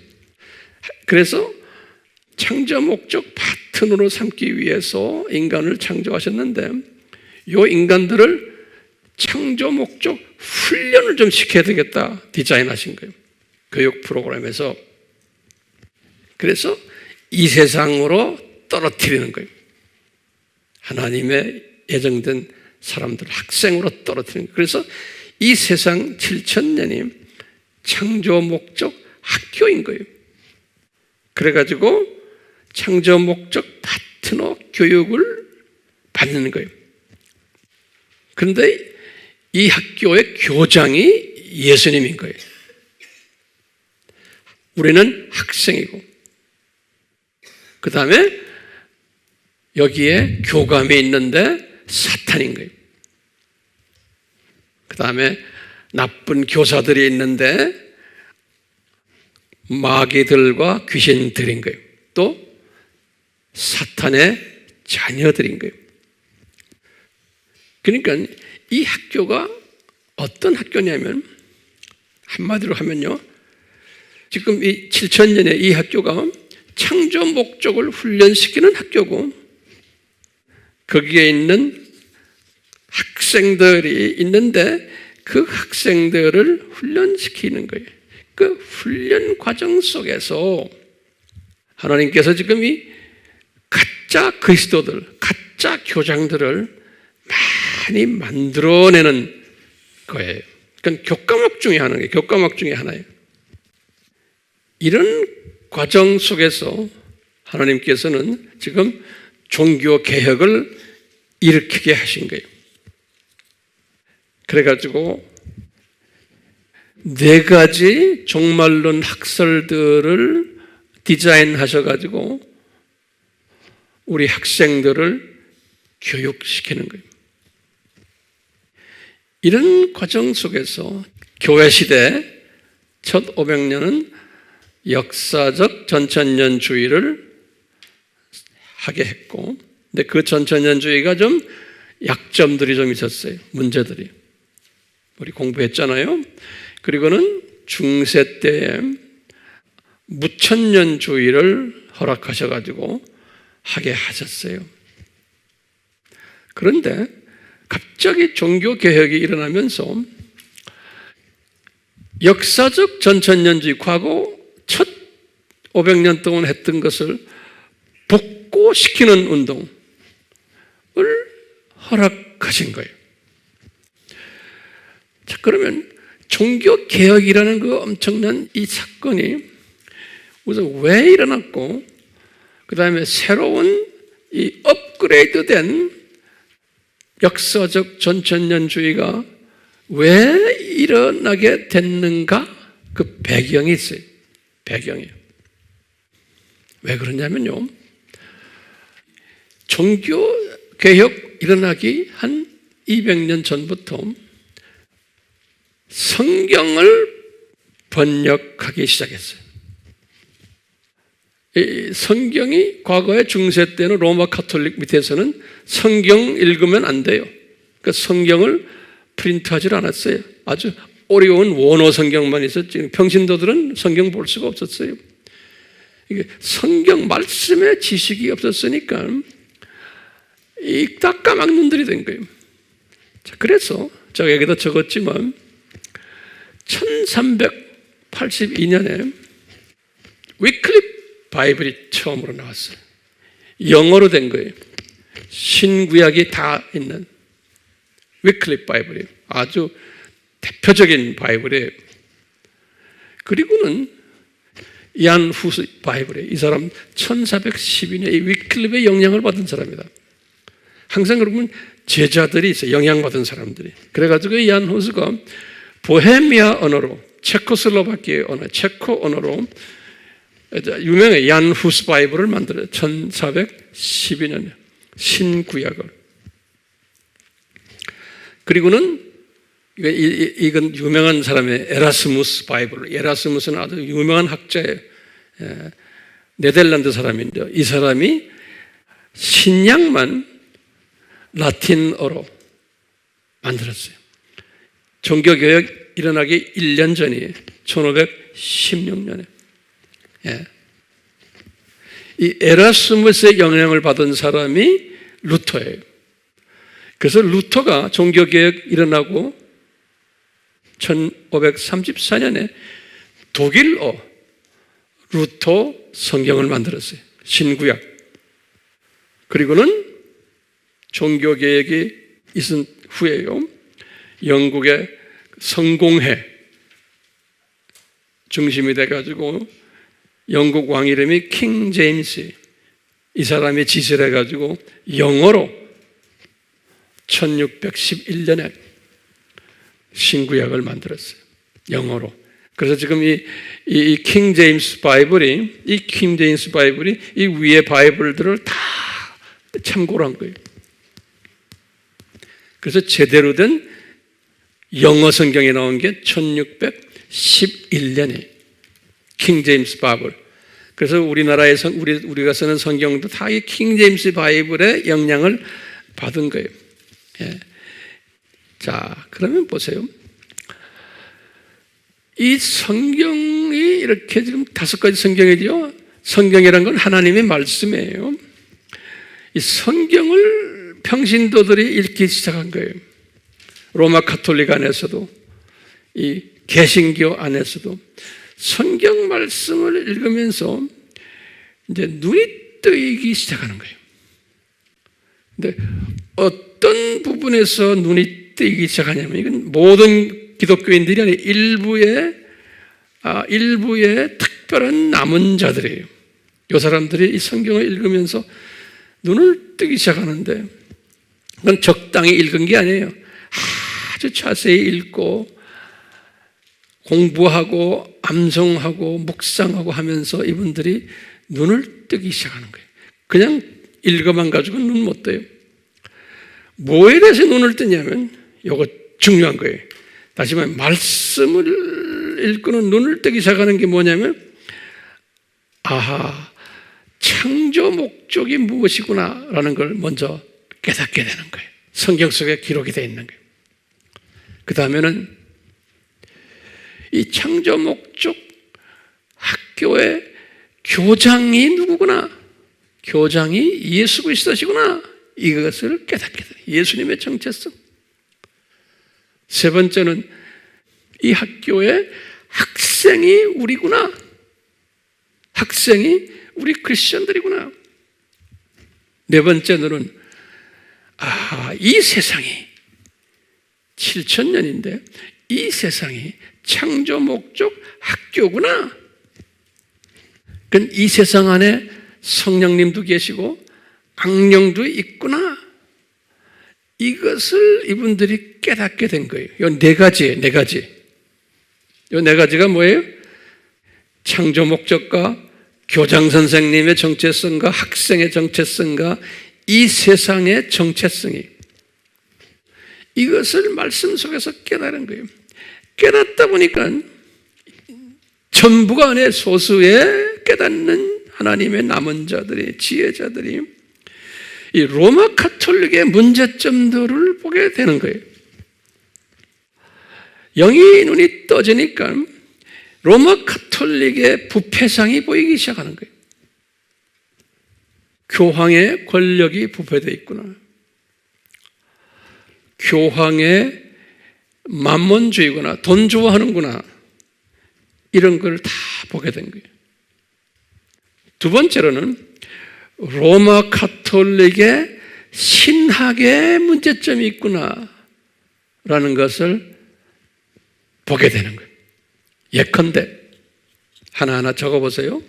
그래서 창조 목적 파트너로 삼기 위해서 인간을 창조하셨는데, 이 인간들을 창조 목적 훈련을 좀 시켜야 되겠다 디자인하신 거예요. 교육 프로그램에서. 그래서 이 세상으로 떨어뜨리는 거예요. 하나님의 예정된 사람들 학생으로 떨어뜨리는 거예요. 그래서 이 세상 7,000년이 창조 목적 학교인 거예요. 그래가지고 창조 목적 파트너 교육을 받는 거예요. 그런데 이 학교의 교장이 예수님인 거예요. 우리는 학생이고, 그 다음에 여기에 교감이 있는데 사탄인 거예요. 그 다음에 나쁜 교사들이 있는데 마귀들과 귀신들인 거예요. 또 사탄의 자녀들인 거예요. 그러니까 이 학교가 어떤 학교냐면, 한마디로 하면요, 지금 이 7,000년의 이 학교가 창조 목적을 훈련시키는 학교고, 거기에 있는 학생들이 있는데 그 학생들을 훈련시키는 거예요. 그 훈련 과정 속에서 하나님께서 지금 이 가짜 그리스도들, 가짜 교장들을 많이 만들어내는 거예요. 그러니까 교과목 중에 하나예요. 교과목 중에 하나예요. 이런 과정 속에서 하나님께서는 지금 종교 개혁을 일으키게 하신 거예요. 그래가지고 4가지 종말론 학설들을 디자인하셔가지고 우리 학생들을 교육시키는 거예요. 이런 과정 속에서 교회 시대 첫 500년은 역사적 전천년주의를 하게 했고, 근데 그 전천년주의가 좀 약점들이 좀 있었어요. 문제들이. 우리 공부했잖아요. 그리고는 중세 때에 무천년주의를 허락하셔가지고 하게 하셨어요. 그런데 갑자기 종교개혁이 일어나면서 역사적 전천년주의, 과거 첫 500년 동안 했던 것을 복고시키는 운동을 허락하신 거예요. 자, 그러면 종교개혁이라는 그 엄청난 이 사건이 우선 왜 일어났고, 그 다음에 새로운 이 업그레이드된 역사적 전천년주의가 왜 일어나게 됐는가? 그 배경이 있어요. 배경이에요. 왜 그러냐면요, 종교개혁 일어나기 한 200년 전부터 성경을 번역하기 시작했어요. 이 성경이 과거에 중세 때는 로마 가톨릭 밑에서는 성경 읽으면 안 돼요. 그러니까 성경을 프린트하지 않았어요. 아주 어려운 원어 성경만 있었지, 평신도들은 성경 볼 수가 없었어요. 이게 성경 말씀의 지식이 없었으니까 읽다 까막 눈들이 된 거예요. 자, 그래서 제가 여기다 적었지만 1382년에 위클립 바이블이 처음으로 나왔어요. 영어로 된 거예요. 신구약이 다 있는 위클립 바이블이에요. 아주 대표적인 바이블이에요. 그리고는 이안 후스 바이블이에요. 이 사람 1412년에 이 위클립의 영향을 받은 사람이다. 항상 그러면 제자들이 있어요. 영향받은 사람들이. 그래가지고 이안 후스가 보헤미아 언어로, 체코슬로바키아 언어, 체코 언어로 유명해. 얀 후스 바이블을 만들어요. 1412년에 신구약을. 그리고는 이건 유명한 사람의 에라스무스 바이블. 에라스무스는 아주 유명한 학자예요. 네덜란드 사람인데 이 사람이 신약만 라틴어로 만들었어요. 종교개혁 일어나기 1년 전이에요. 1516년에. 이 에라스무스의 영향을 받은 사람이 루터예요. 그래서 루터가 종교개혁 일어나고 1534년에 독일어 루터 성경을 만들었어요. 신구약. 그리고는 종교개혁이 있은 후에요. 영국의 성공회 중심이 돼가지고 영국 왕 이름이 킹 제임스, 이 사람이 지시를 해가지고 영어로 1611년에 신구약을 만들었어요. 영어로. 그래서 지금 이 킹 제임스 바이블이 이 위의 바이블들을 다 참고를 한 거예요. 그래서 제대로 된 영어 성경이 나온 게 1611년에 킹 제임스 바이블. 그래서 우리나라에서 우리가 쓰는 성경도 다 이 킹 제임스 바이블의 영향을 받은 거예요. 자, 그러면 보세요. 이 성경이 이렇게 지금 5가지 성경이죠. 성경이란 건 하나님의 말씀이에요. 이 성경을 평신도들이 읽기 시작한 거예요. 로마 가톨릭 안에서도, 이 개신교 안에서도 성경 말씀을 읽으면서 이제 눈이 뜨이기 시작하는 거예요. 근데 어떤 부분에서 눈이 뜨이기 시작하냐면, 이건 모든 기독교인들이 아니라 일부의 특별한 남은 자들이에요. 이 사람들이 이 성경을 읽으면서 눈을 뜨기 시작하는데, 그건 적당히 읽은 게 아니에요. 아주 자세히 읽고 공부하고 암송하고 묵상하고 하면서 이분들이 눈을 뜨기 시작하는 거예요. 그냥 읽어만 가지고는 눈 못 떠요. 뭐에 대해서 눈을 뜨냐면, 이거 중요한 거예요. 다시 말하면 말씀을 읽고는 눈을 뜨기 시작하는 게 뭐냐면, 창조 목적이 무엇이구나 라는 걸 먼저 깨닫게 되는 거예요. 성경 속에 기록이 되어 있는 거예요. 그 다음에는 이 창조 목적 학교의 교장이 누구구나, 교장이 예수 그리스도시구나, 이것을 깨닫게 돼요. 예수님의 정체성. 세 번째는 이 학교의 학생이 우리구나, 학생이 우리 크리스천들이구나. 네 번째는 이 세상이 7,000년인데 이 세상이 창조 목적 학교구나. 그건 이 세상 안에 성령님도 계시고 악령도 있구나. 이것을 이분들이 깨닫게 된 거예요. 이 네 가지예요. 네 가지. 이 네 가지가 뭐예요? 창조 목적과 교장 선생님의 정체성과 학생의 정체성과 이 세상의 정체성이, 이것을 말씀 속에서 깨달은 거예요. 깨닫다 보니까 전부가 아니라 소수의 깨닫는 하나님의 남은 자들이, 지혜자들이 이 로마 가톨릭의 문제점들을 보게 되는 거예요. 영이 눈이 떠지니까 로마 가톨릭의 부패상이 보이기 시작하는 거예요. 교황의 권력이 부패되어 있구나. 교황의 만몬주의구나, 돈 좋아하는구나, 이런 걸 다 보게 된 거예요. 두 번째로는 로마 가톨릭의 신학의 문제점이 있구나 라는 것을 보게 되는 거예요. 예컨대 하나하나 적어보세요.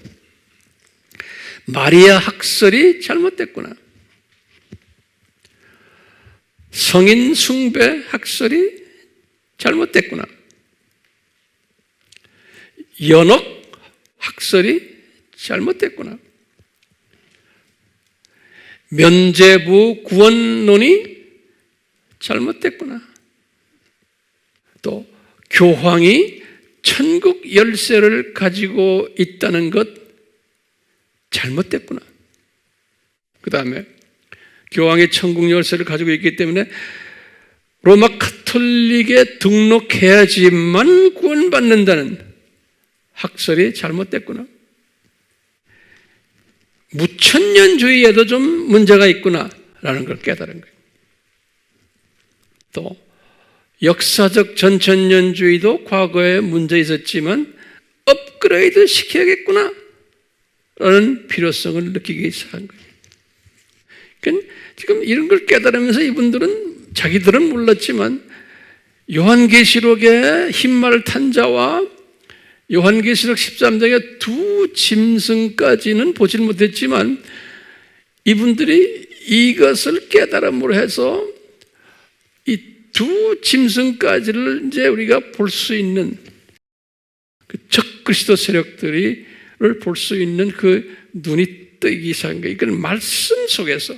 마리아 학설이 잘못됐구나. 성인 숭배 학설이 잘못됐구나. 연옥 학설이 잘못됐구나. 면죄부 구원론이 잘못됐구나. 또 교황이 천국 열쇠를 가지고 있다는 것 잘못됐구나. 그 다음에 교황이 천국 열쇠를 가지고 있기 때문에 로마 가톨릭에 등록해야지만 구원받는다는 학설이 잘못됐구나. 무천년주의에도 좀 문제가 있구나라는 걸 깨달은 거예요. 또 역사적 전천년주의도 과거에 문제 있었지만 업그레이드 시켜야겠구나 라는 필요성을 느끼기 시작한 거예요. 그러니까 지금 이런 걸 깨달으면서 이분들은 자기들은 몰랐지만 요한계시록의 흰말 탄 자와 요한계시록 13장의 두 짐승까지는 보질 못했지만 이분들이 이것을 깨달음으로 해서 이 두 짐승까지를 이제 우리가 볼 수 있는 그 적그리스도 세력들을 볼 수 있는 그 눈이 뜨기 시작한 거예요. 이건 말씀 속에서.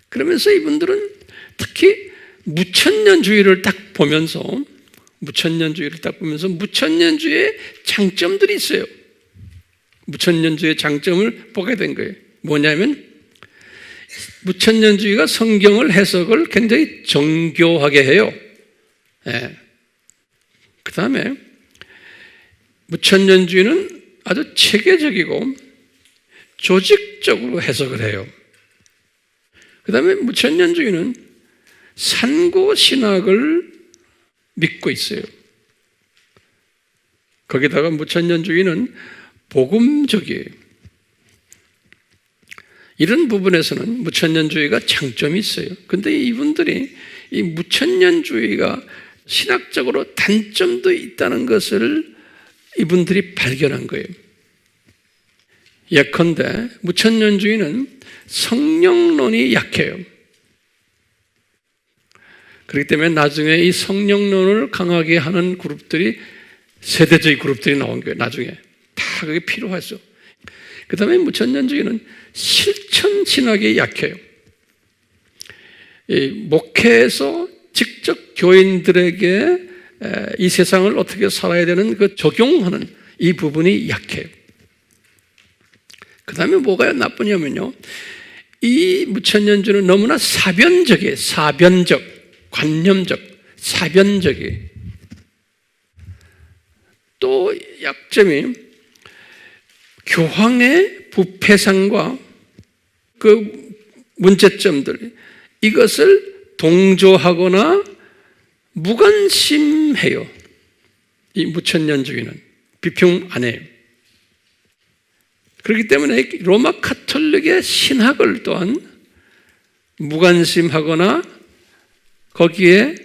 그러면서 이분들은 특히 무천년주의를 딱 보면서 무천년주의의 장점들이 있어요. 무천년주의의 장점을 보게 된 거예요. 뭐냐면 무천년주의가 성경을 해석을 굉장히 정교하게 해요. 그 다음에 무천년주의는 아주 체계적이고 조직적으로 해석을 해요. 그 다음에 무천년주의는 산고신학을 믿고 있어요. 거기다가 무천년주의는 복음적이에요. 이런 부분에서는 무천년주의가 장점이 있어요. 그런데 이분들이 이 무천년주의가 신학적으로 단점도 있다는 것을 이분들이 발견한 거예요. 예컨대 무천년주의는 성령론이 약해요. 그렇기 때문에 나중에 이 성령론을 강하게 하는 그룹들이 세대적인 그룹들이 나온 거예요. 나중에 다 그게 필요하죠. 그 다음에 무천년주의는 실천 신학이 약해요. 이 목회에서 직접 교인들에게 이 세상을 어떻게 살아야 되는 그 적용하는 이 부분이 약해요. 그 다음에 뭐가 나쁘냐면요, 이 무천년주는 너무나 사변적이에요. 사변적, 관념적, 사변적이에요. 또 약점이 교황의 부패상과 그 문제점들, 이것을 동조하거나 무관심해요. 이 무천년주의는 비평 안 해요. 그렇기 때문에 로마 가톨릭의 신학을 또한 무관심하거나 거기에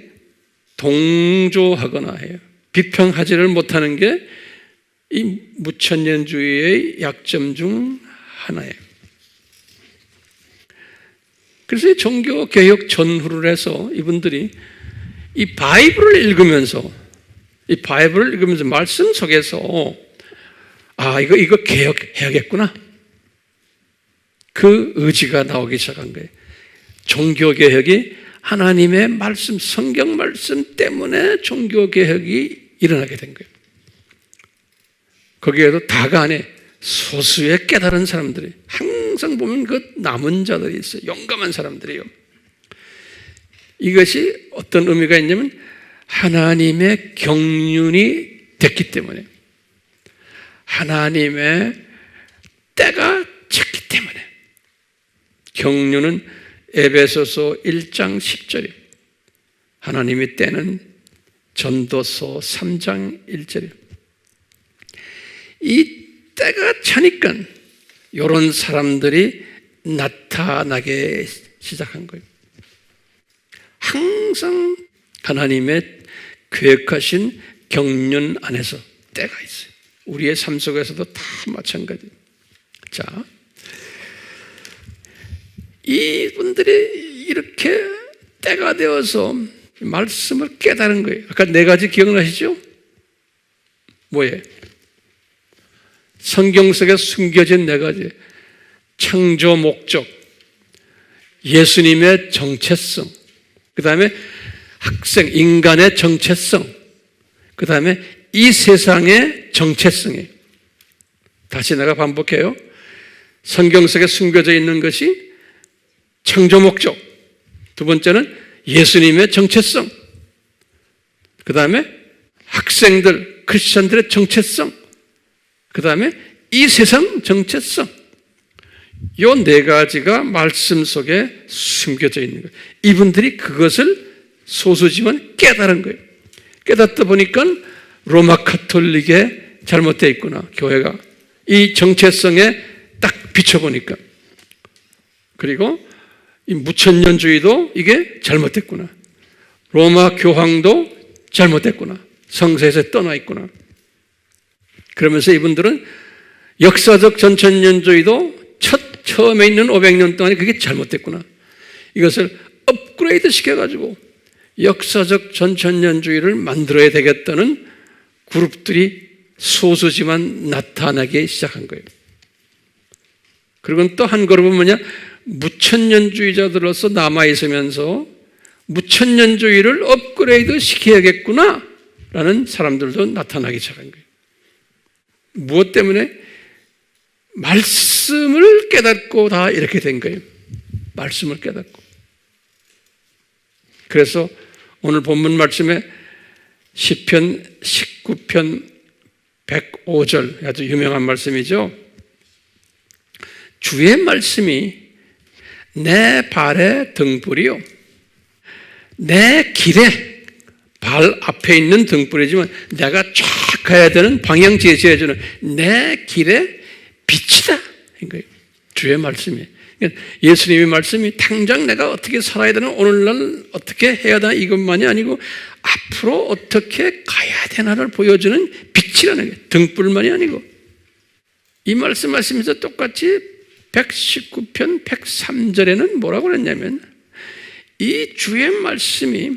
동조하거나 해요. 비평하지를 못하는 게 이 무천년주의의 약점 중 하나예요. 그래서 종교개혁 전후를 해서 이분들이 이 바이블을 읽으면서 말씀 속에서 이거 개혁해야겠구나, 그 의지가 나오기 시작한 거예요. 종교개혁이 하나님의 말씀, 성경 말씀 때문에 종교개혁이 일어나게 된 거예요. 거기에도 다가 안에 소수의 깨달은 사람들이, 항상 보면 그 남은 자들이 있어요. 용감한 사람들이요. 이것이 어떤 의미가 있냐면 하나님의 경륜이 됐기 때문에, 하나님의 때가 찼기 때문에. 경륜은 에베소서 1장 10절이에요. 하나님의 때는 전도서 3장 1절이에요. 이 때가 차니까 이런 사람들이 나타나게 시작한 거예요. 항상 하나님의 계획하신 경륜 안에서 때가 있어요. 우리의 삶 속에서도 다 마찬가지예요. 자, 이분들이 이렇게 때가 되어서 말씀을 깨달은 거예요. 아까 네 가지 기억나시죠? 뭐예요? 성경 속에 숨겨진 네 가지. 창조 목적, 예수님의 정체성, 그 다음에 학생, 인간의 정체성, 그 다음에 이 세상의 정체성이. 다시 내가 반복해요. 성경 속에 숨겨져 있는 것이 창조 목적, 두 번째는 예수님의 정체성, 그 다음에 학생들, 크리스천들의 정체성, 그 다음에 이 세상 정체성. 이 네 가지가 말씀 속에 숨겨져 있는 거예요. 이분들이 그것을 소수지만 깨달은 거예요. 깨닫다 보니까 로마 가톨릭에 잘못되어 있구나, 교회가. 이 정체성에 딱 비춰보니까. 그리고 이 무천년주의도 이게 잘못됐구나. 로마 교황도 잘못됐구나. 성서에서 떠나 있구나. 그러면서 이분들은 역사적 전천년주의도 처음에 있는 500년 동안에 그게 잘못됐구나. 이것을 업그레이드 시켜가지고 역사적 전천년주의를 만들어야 되겠다는 그룹들이 소수지만 나타나기 시작한 거예요. 그리고 또 한 그룹은 뭐냐? 무천년주의자들로서 남아있으면서 무천년주의를 업그레이드 시켜야겠구나 라는 사람들도 나타나기 시작한 거예요. 무엇 때문에? 말씀을 깨닫고 다 이렇게 된 거예요. 말씀을 깨닫고. 그래서 오늘 본문 말씀에 시편 19편 105절, 아주 유명한 말씀이죠. 주의 말씀이 내 발의 등불이요, 내 길에, 발 앞에 있는 등불이지만 내가 쫙 가야 되는 방향 제시해주는 내 길에 빛이다. 그러니까 주의 말씀이. 그러니까 예수님의 말씀이 당장 내가 어떻게 살아야 되나, 오늘날 어떻게 해야 되나 이것만이 아니고 앞으로 어떻게 가야 되나를 보여주는 빛이라는 거예요. 등불만이 아니고. 이 말씀하시면서 똑같이 119편 103절에는 뭐라고 그랬냐면, 이 주의 말씀이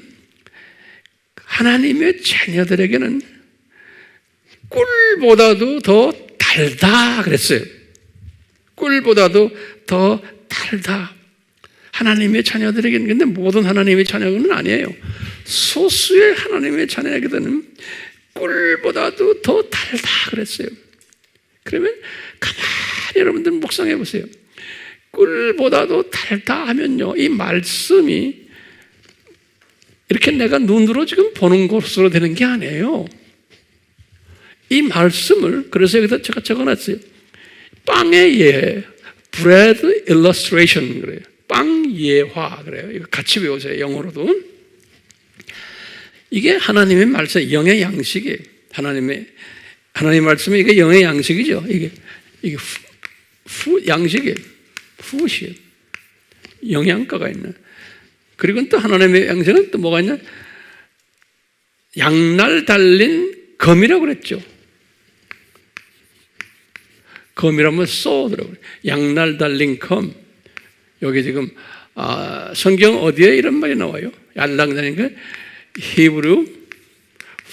하나님의 자녀들에게는 꿀보다도 더 달다 그랬어요. 꿀보다도 더 달다. 하나님의 자녀들에게는, 근데 모든 하나님의 자녀는 아니에요. 소수의 하나님의 자녀에게는 꿀보다도 더 달다 그랬어요. 그러면 가만히 여러분들 묵상해 보세요. 꿀보다도 달다 하면요, 이 말씀이 이렇게 내가 눈으로 지금 보는 것으로 되는 게 아니에요. 이 말씀을, 그래서 여기다 제가 적어놨어요. 빵의 예, bread illustration 그래요. 빵 예화 그래요. 이거 같이 외우세요. 영어로도. 이게 하나님의 말씀, 영의 양식이에요. 하나님 말씀이 이게 영의 양식이죠. 이게 양식이에요. 푸시에요. 영양가가 있는. 그리고 또 하나님의 양식은 또 뭐가 있냐? 양날 달린 검이라고 그랬죠. 검이라면 쏘더라고요. 양날 달린 검. 여기 지금 성경 어디에 이런 말이 나와요? 양날 달린 게 히브리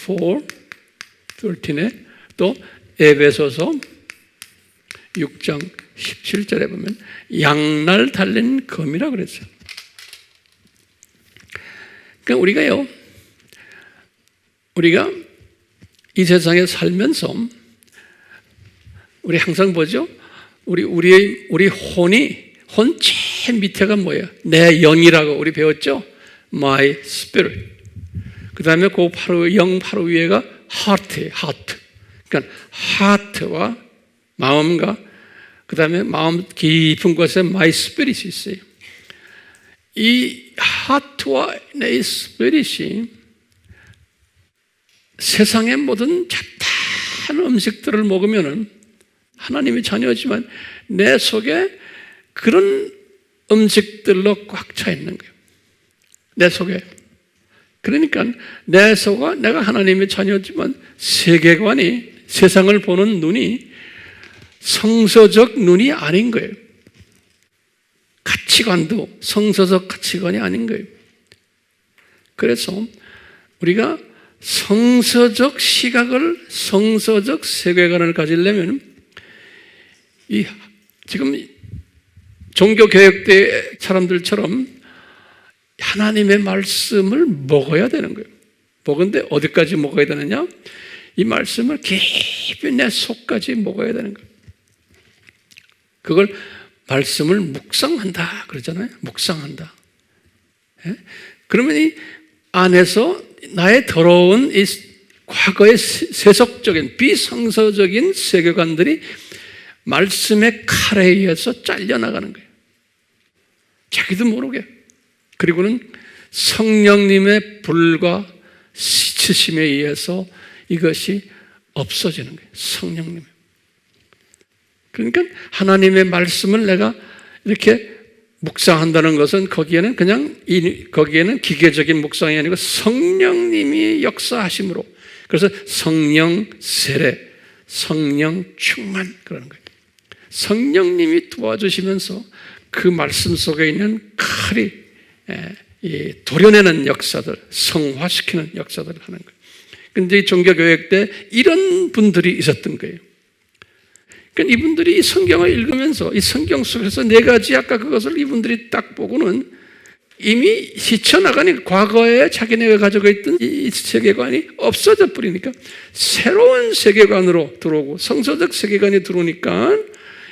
4:13에 또 에베소서 6장 17절에 보면 양날 달린 검이라고 그랬어요. 그러니까 우리가 이 세상에 살면서 우리 항상 보죠. 우리 혼 제일 밑에가 뭐예요? 내 영이라고 우리 배웠죠? My spirit. 그 다음에 그 영 바로 위에가 heart예요. heart. 그러니까 heart와 마음과 그 다음에 마음 깊은 곳에 my spirit이 있어요. 이 heart와 내 spirit이 세상의 모든 잡다한 음식들을 먹으면은 하나님의 자녀지만 내 속에 그런 음식들로 꽉 차 있는 거예요. 내 속에. 그러니까 내 속에 내가 하나님의 자녀지만 세계관이, 세상을 보는 눈이 성서적 눈이 아닌 거예요. 가치관도 성서적 가치관이 아닌 거예요. 그래서 우리가 성서적 시각을, 성서적 세계관을 가지려면 지금 종교개혁대 사람들처럼 하나님의 말씀을 먹어야 되는 거예요. 먹은데 어디까지 먹어야 되느냐? 이 말씀을 깊이 내 속까지 먹어야 되는 거예요. 그걸 말씀을 묵상한다 그러잖아요. 묵상한다. 예? 그러면 이 안에서 나의 더러운 이 과거의 세속적인 비성서적인 세계관들이 말씀의 칼에 의해서 잘려나가는 거예요. 자기도 모르게. 그리고는 성령님의 불과 씻으심에 의해서 이것이 없어지는 거예요. 성령님. 그러니까 하나님의 말씀을 내가 이렇게 묵상한다는 것은 거기에는 거기에는 기계적인 묵상이 아니고 성령님이 역사하심으로, 그래서 성령 세례, 성령 충만 그러는 거예요. 성령님이 도와주시면서 그 말씀 속에 있는 칼이 도려내는 역사들, 성화시키는 역사들을 하는 거예요. 그런데 이 종교교육 때 이런 분들이 있었던 거예요. 그러니까 이분들이 이 성경을 읽으면서 이 성경 속에서 네 가지 아까 그것을 이분들이 딱 보고는 이미 헤쳐나가니 과거에 자기네가 가지고 있던 이 세계관이 없어져 버리니까 새로운 세계관으로 들어오고 성서적 세계관이 들어오니까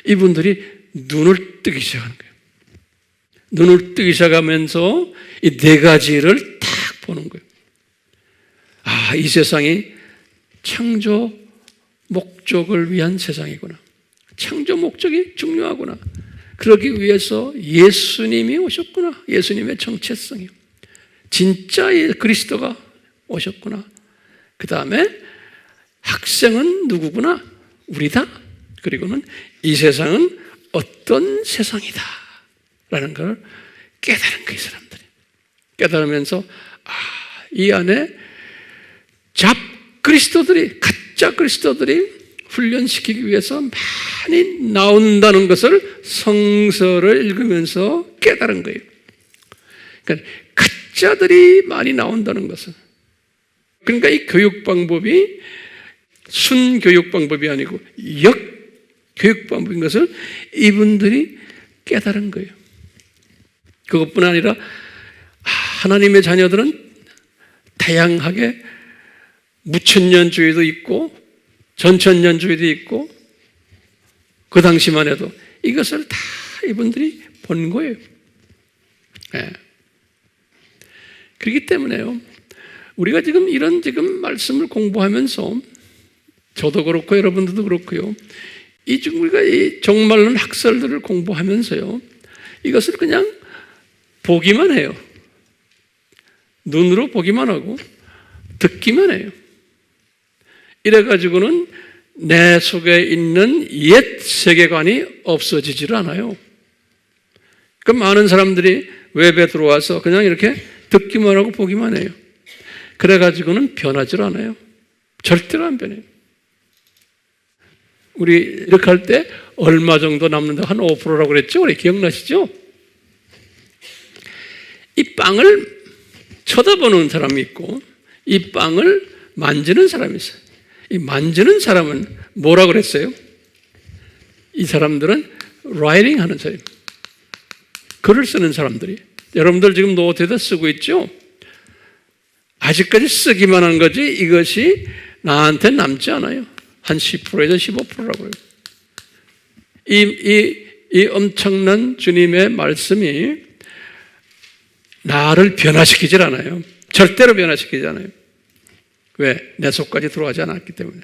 이분들이 눈을 뜨기 시작하는 거예요. 눈을 뜨기 시작하면서 이 네 가지를 딱 보는 거예요. 아, 이 세상이 창조 목적을 위한 세상이구나. 창조 목적이 중요하구나. 그러기 위해서 예수님이 오셨구나. 예수님의 정체성이요. 진짜 그리스도가 오셨구나. 그 다음에 학생은 누구구나? 우리다. 그리고는 이 세상은 어떤 세상이다. 라는 걸 깨달은 거예요, 사람들이. 깨달으면서, 이 안에 그리스도들이, 가짜 그리스도들이 훈련시키기 위해서 많이 나온다는 것을 성서를 읽으면서 깨달은 거예요. 그러니까 가짜들이 많이 나온다는 것은, 그러니까 이 교육 방법이 순교육 방법이 아니고 역교육 방법인 것을 이분들이 깨달은 거예요. 그것뿐 아니라 하나님의 자녀들은 다양하게 무천년주의도 있고 전천년주의도 있고 그 당시만 해도 이것을 다 이분들이 본 거예요. 네. 그렇기 때문에요, 우리가 지금 이런 말씀을 공부하면서 저도 그렇고 여러분들도 그렇고요, 우리가 이 종말론 학설들을 공부하면서요, 이것을 그냥 보기만 해요. 눈으로 보기만 하고 듣기만 해요. 이래가지고는 내 속에 있는 옛 세계관이 없어지질 않아요. 그 많은 사람들이 웹에 들어와서 그냥 이렇게 듣기만 하고 보기만 해요. 그래가지고는 변하질 않아요. 절대로 안 변해요. 우리 이렇게 할 때 얼마 정도 남는다? 한 5%라고 그랬죠? 우리 기억나시죠? 이 빵을 쳐다보는 사람이 있고 이 빵을 만지는 사람이 있어요. 이 만지는 사람은 뭐라고 그랬어요? 이 사람들은 라이팅 하는 사람, 글을 쓰는 사람들이. 여러분들 지금 노트에다 쓰고 있죠? 아직까지 쓰기만 한 거지 이것이 나한테 남지 않아요. 한 10%에서 15%라고 해요. 이 엄청난 주님의 말씀이 나를 변화시키질 않아요. 절대로 변화시키지 않아요. 왜? 내 속까지 들어가지 않았기 때문에.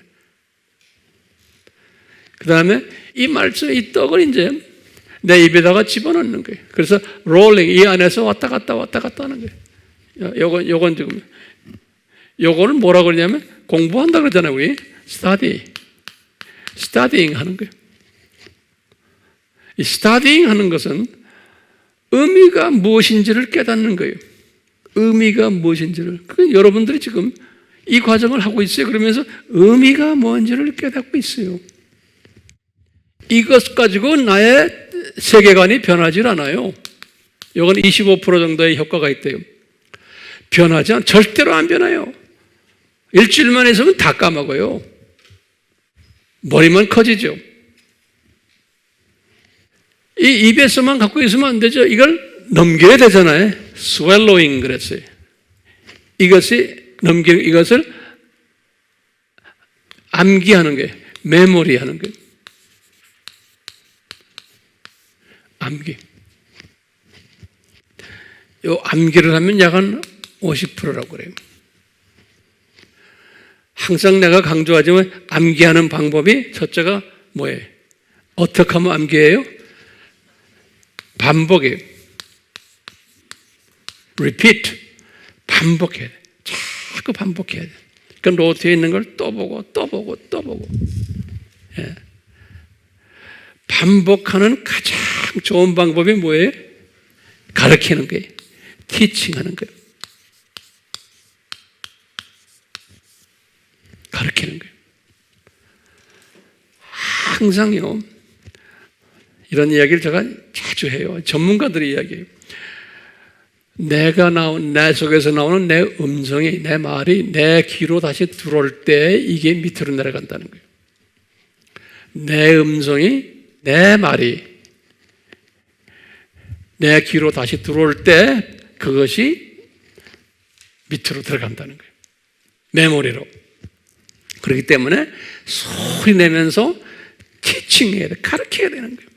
그 다음에 이 말씀, 이 떡을 이제 내 입에다가 집어넣는 거예요. 그래서 롤링, 이 안에서 왔다 갔다 하는 거예요. 요건 지금, 요거를 뭐라고 그러냐면 공부한다 그러잖아요, 우리. 스타디잉 하는 거예요. 이 스타디잉 하는 것은 의미가 무엇인지를 깨닫는 거예요. 의미가 무엇인지를. 여러분들이 지금 이 과정을 하고 있어요. 그러면서 의미가 뭔지를 깨닫고 있어요. 이것 가지고 나의 세계관이 변하지 않아요. 이건 25% 정도의 효과가 있대요. 절대로 안 변해요. 일주일만 있으면 다 까먹어요. 머리만 커지죠. 이 입에서만 갖고 있으면 안 되죠. 이걸 넘겨야 되잖아요. swallowing 그랬어요. 이것을 암기하는 거예요. 메모리하는 거예요. 암기. 요 암기를 하면 약 한 50%라고 그래요. 항상 내가 강조하지만 암기하는 방법이 첫째가 뭐예요? 어떻게 하면 암기해요? 반복이에요. repeat. 반복해야 돼. 자꾸 반복해야 돼. 그러니까 노트에 있는 걸 또 보고 또 보고 또 보고. 예. 반복하는 가장 좋은 방법이 뭐예요? 가르치는 거예요. 티칭하는 거예요. 가르치는 거예요. 항상요, 이런 이야기를 제가 자주 해요. 전문가들의 이야기예요. 내 속에서 나오는 내 음성이, 내 말이 내 귀로 다시 들어올 때 이게 밑으로 내려간다는 거예요. 내 음성이, 내 말이 내 귀로 다시 들어올 때 그것이 밑으로 들어간다는 거예요. 메모리로. 그렇기 때문에 소리 내면서 티칭해야 돼. 가르쳐야 되는 거예요.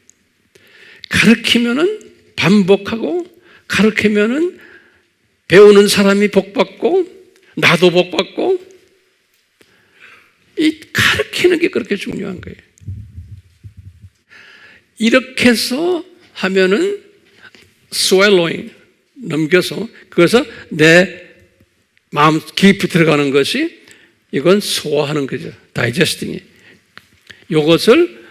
가르치면은 반복하고, 가르치면은 배우는 사람이 복받고, 나도 복받고, 이 가르치는 게 그렇게 중요한 거예요. 이렇게 해서 하면은 swallowing, 넘겨서, 그래서 내 마음 깊이 들어가는 것이 이건 소화하는 거죠. 다이제스팅이. 이것을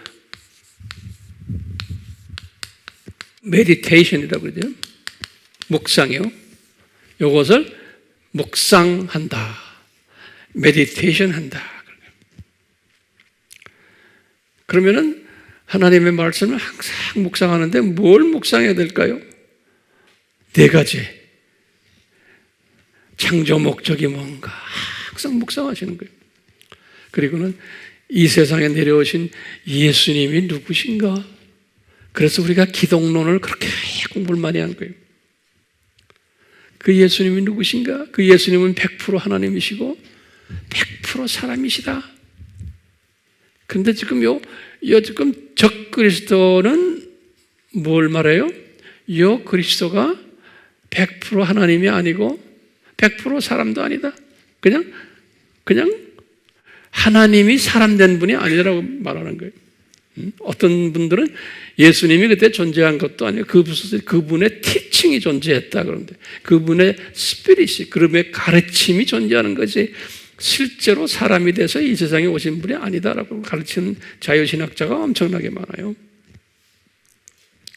메디테이션이라고 그러죠. 묵상이요. 이것을 묵상한다. 메디테이션 한다. 그러면은 하나님의 말씀을 항상 묵상하는데 뭘 묵상해야 될까요? 4가지. 창조 목적이 뭔가 항상 묵상하시는 거예요. 그리고는 이 세상에 내려오신 예수님이 누구신가? 그래서 우리가 기독론을 그렇게 공부를 많이 한 거예요. 그 예수님이 누구신가? 그 예수님은 100% 하나님이시고 100% 사람이시다. 그런데 지금 지금 적그리스도는 뭘 말해요? 요 그리스도가 100% 하나님이 아니고 100% 사람도 아니다. 그냥 하나님이 사람 된 분이 아니라고 말하는 거예요. 어떤 분들은 예수님이 그때 존재한 것도 아니고 그분의 티칭이 존재했다 그러는데 그분의 스피릿이, 그분의 가르침이 존재하는 것이 실제로 사람이 돼서 이 세상에 오신 분이 아니다라고 가르치는 자유신학자가 엄청나게 많아요.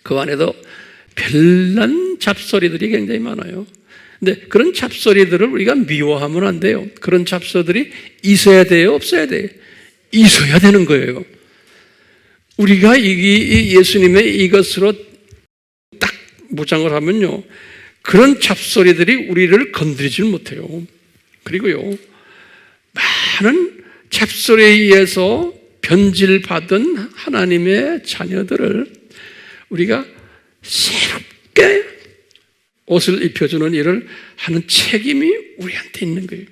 그 안에도 별난 잡소리들이 굉장히 많아요. 근데 그런 잡소리들을 우리가 미워하면 안 돼요. 그런 잡소들이 있어야 돼요? 없어야 돼요? 있어야 되는 거예요. 우리가 이 예수님의 이것으로 딱 무장을 하면요, 그런 잡소리들이 우리를 건드리지 못해요. 그리고요, 많은 잡소리에 의해서 변질받은 하나님의 자녀들을 우리가 새롭게 옷을 입혀주는 일을 하는 책임이 우리한테 있는 거예요.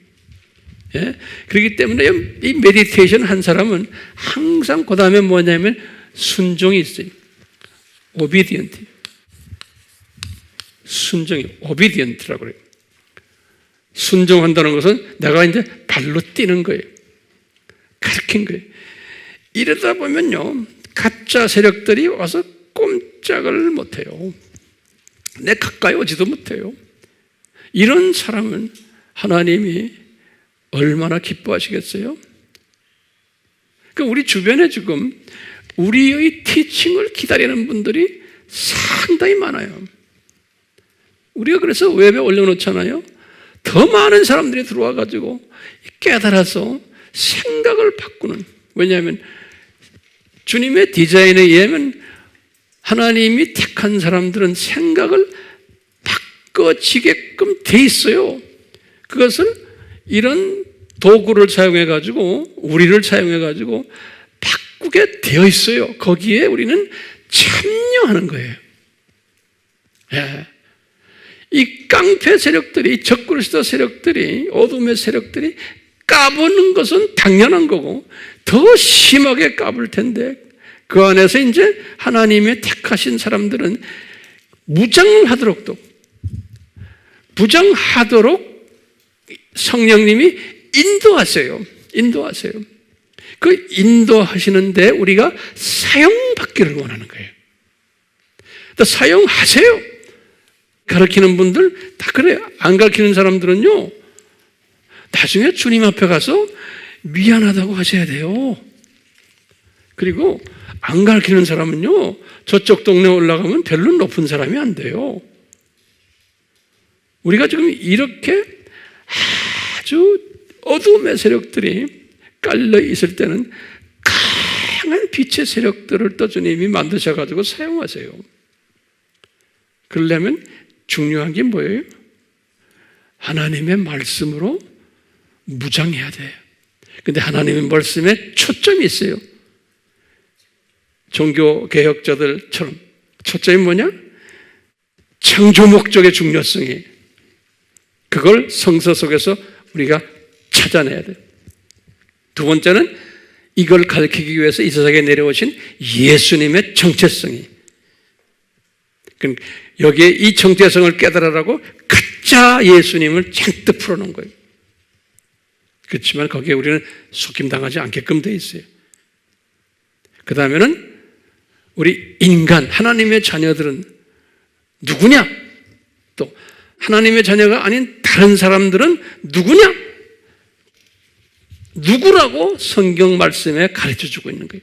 예? 그렇기 때문에 이 메디테이션 한 사람은 항상 그 다음에 뭐냐면 순종이 있어요. obedient. 순종이 obedient라고 그래요. 순종한다는 것은 내가 이제 발로 뛰는 거예요. 가르친 거예요. 이러다 보면요, 가짜 세력들이 와서 꼼짝을 못해요. 내 가까이 오지도 못해요. 이런 사람은 하나님이 얼마나 기뻐하시겠어요? 그러니까 우리 주변에 지금 우리의 티칭을 기다리는 분들이 상당히 많아요. 우리가 그래서 웹에 올려놓잖아요. 더 많은 사람들이 들어와가지고 깨달아서 생각을 바꾸는, 왜냐하면 주님의 디자인에 의하면 하나님이 택한 사람들은 생각을 바꿔지게끔 돼 있어요. 그것을 이런 도구를 사용해가지고, 우리를 사용해가지고 바꾸게 되어 있어요. 거기에 우리는 참여하는 거예요. 예. 이 깡패 세력들이, 적그리스도 세력들이, 어둠의 세력들이 까부는 것은 당연한 거고 더 심하게 까불 텐데, 그 안에서 이제 하나님의 택하신 사람들은 부정하도록 성령님이 인도하세요. 그 인도하시는데 우리가 사용받기를 원하는 거예요. 또 사용하세요. 가르치는 분들 다 그래요. 안 가르치는 사람들은요, 나중에 주님 앞에 가서 미안하다고 하셔야 돼요. 그리고 안 가르치는 사람은요, 저쪽 동네 올라가면 별로 높은 사람이 안 돼요. 우리가 지금 이렇게 아주 어둠의 세력들이 깔려 있을 때는 강한 빛의 세력들을 또 주님이 만드셔가지고 사용하세요. 그러려면 중요한 게 뭐예요? 하나님의 말씀으로 무장해야 돼요. 근데 하나님의 말씀에 초점이 있어요. 종교개혁자들처럼 초점이 뭐냐? 창조 목적의 중요성이, 그걸 성서 속에서 우리가 찾아내야 돼요. 두 번째는 이걸 가르치기 위해서 이 세상에 내려오신 예수님의 정체성이, 여기에 이 정체성을 깨달으라고 가짜 예수님을 잔뜩 풀어놓은 거예요. 그렇지만 거기에 우리는 속임당하지 않게끔 되어 있어요. 그 다음에는 우리 인간, 하나님의 자녀들은 누구냐? 또 하나님의 자녀가 아닌 다른 사람들은 누구냐? 누구라고 성경 말씀에 가르쳐주고 있는 거예요.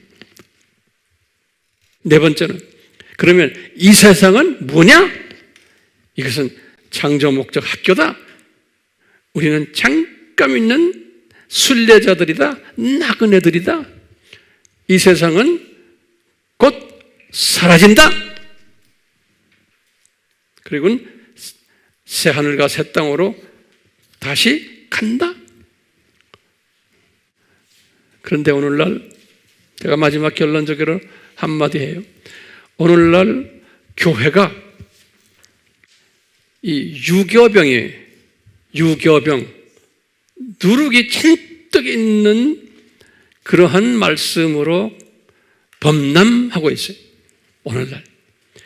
네 번째는, 그러면 이 세상은 뭐냐? 이것은 창조 목적 학교다. 우리는 잠깐 있는 순례자들이다. 나그네들이다. 이 세상은 곧 사라진다. 그리고 새 하늘과 새 땅으로 다시 간다. 그런데 오늘날 제가 마지막 결론적으로 한마디 해요. 오늘날 교회가 이 유교병, 누룩이 잔뜩 있는 그러한 말씀으로 범람하고 있어요. 오늘날.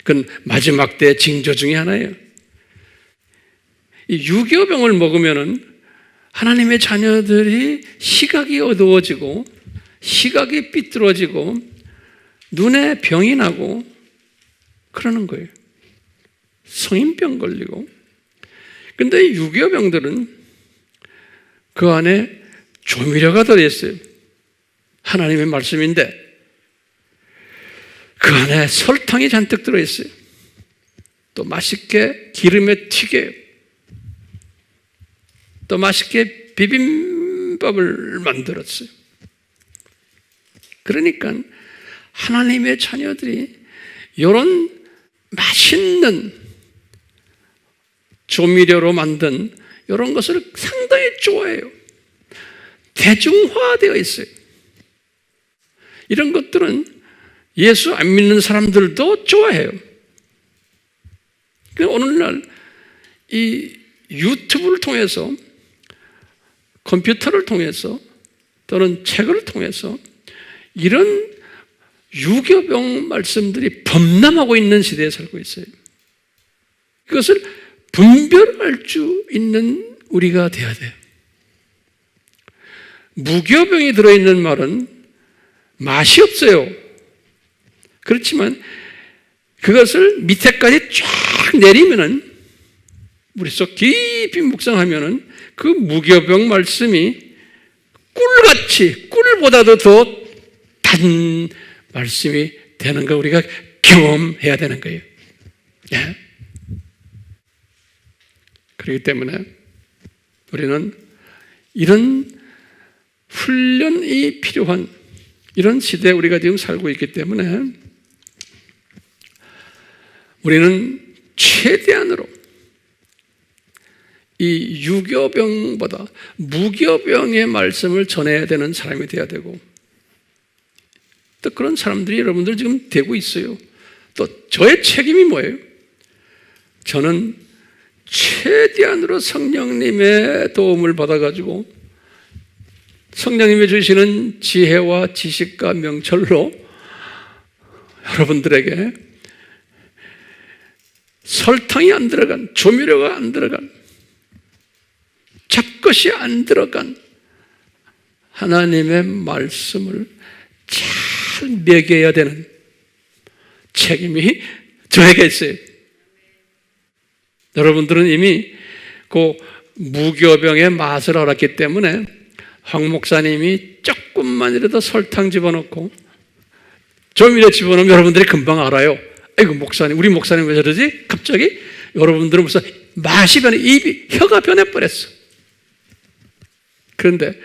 그건 마지막 때의 징조 중에 하나예요. 이 유교병을 먹으면은 하나님의 자녀들이 시각이 어두워지고, 시각이 삐뚤어지고, 눈에 병이 나고 그러는 거예요. 성인병 걸리고. 근데 이 유교병들은 그 안에 조미료가 들어있어요. 하나님의 말씀인데 그 안에 설탕이 잔뜩 들어있어요. 또 맛있게 기름에 튀겨요. 또 맛있게 비빔밥을 만들었어요. 그러니까 하나님의 자녀들이 이런 맛있는 조미료로 만든 이런 것을 상당히 좋아해요. 대중화되어 있어요. 이런 것들은 예수 안 믿는 사람들도 좋아해요. 오늘날 이 유튜브를 통해서, 컴퓨터를 통해서, 또는 책을 통해서 이런 유교병 말씀들이 범람하고 있는 시대에 살고 있어요. 그것을 분별할 수 있는 우리가 되어야 돼요. 무교병이 들어있는 말은 맛이 없어요. 그렇지만 그것을 밑에까지 쫙 내리면은, 머릿속 깊이 묵상하면은 그 무교병 말씀이 꿀같이, 꿀보다도 더 단 말씀이 되는 거 우리가 경험해야 되는 거예요. 예. 그렇기 때문에 우리는 이런 훈련이 필요한 이런 시대에 우리가 지금 살고 있기 때문에 우리는 최대한으로 이 유교병보다 무교병의 말씀을 전해야 되는 사람이 되어야 되고, 또 그런 사람들이 여러분들 지금 되고 있어요. 또 저의 책임이 뭐예요? 저는 최대한으로 성령님의 도움을 받아가지고 성령님이 주시는 지혜와 지식과 명철로 여러분들에게 설탕이 안 들어간, 조미료가 안 들어간, 잡것이 안 들어간 하나님의 말씀을 잘 먹여야 되는 책임이 저에게 있어요. 여러분들은 이미 그 무교병의 맛을 알았기 때문에 황 목사님이 조금만이라도 설탕 집어넣고 조미료 집어넣으면 여러분들이 금방 알아요. 아이고 목사님, 우리 목사님 왜 저러지? 갑자기 여러분들은 무슨 맛이 변해, 혀가 변해버렸어. 그런데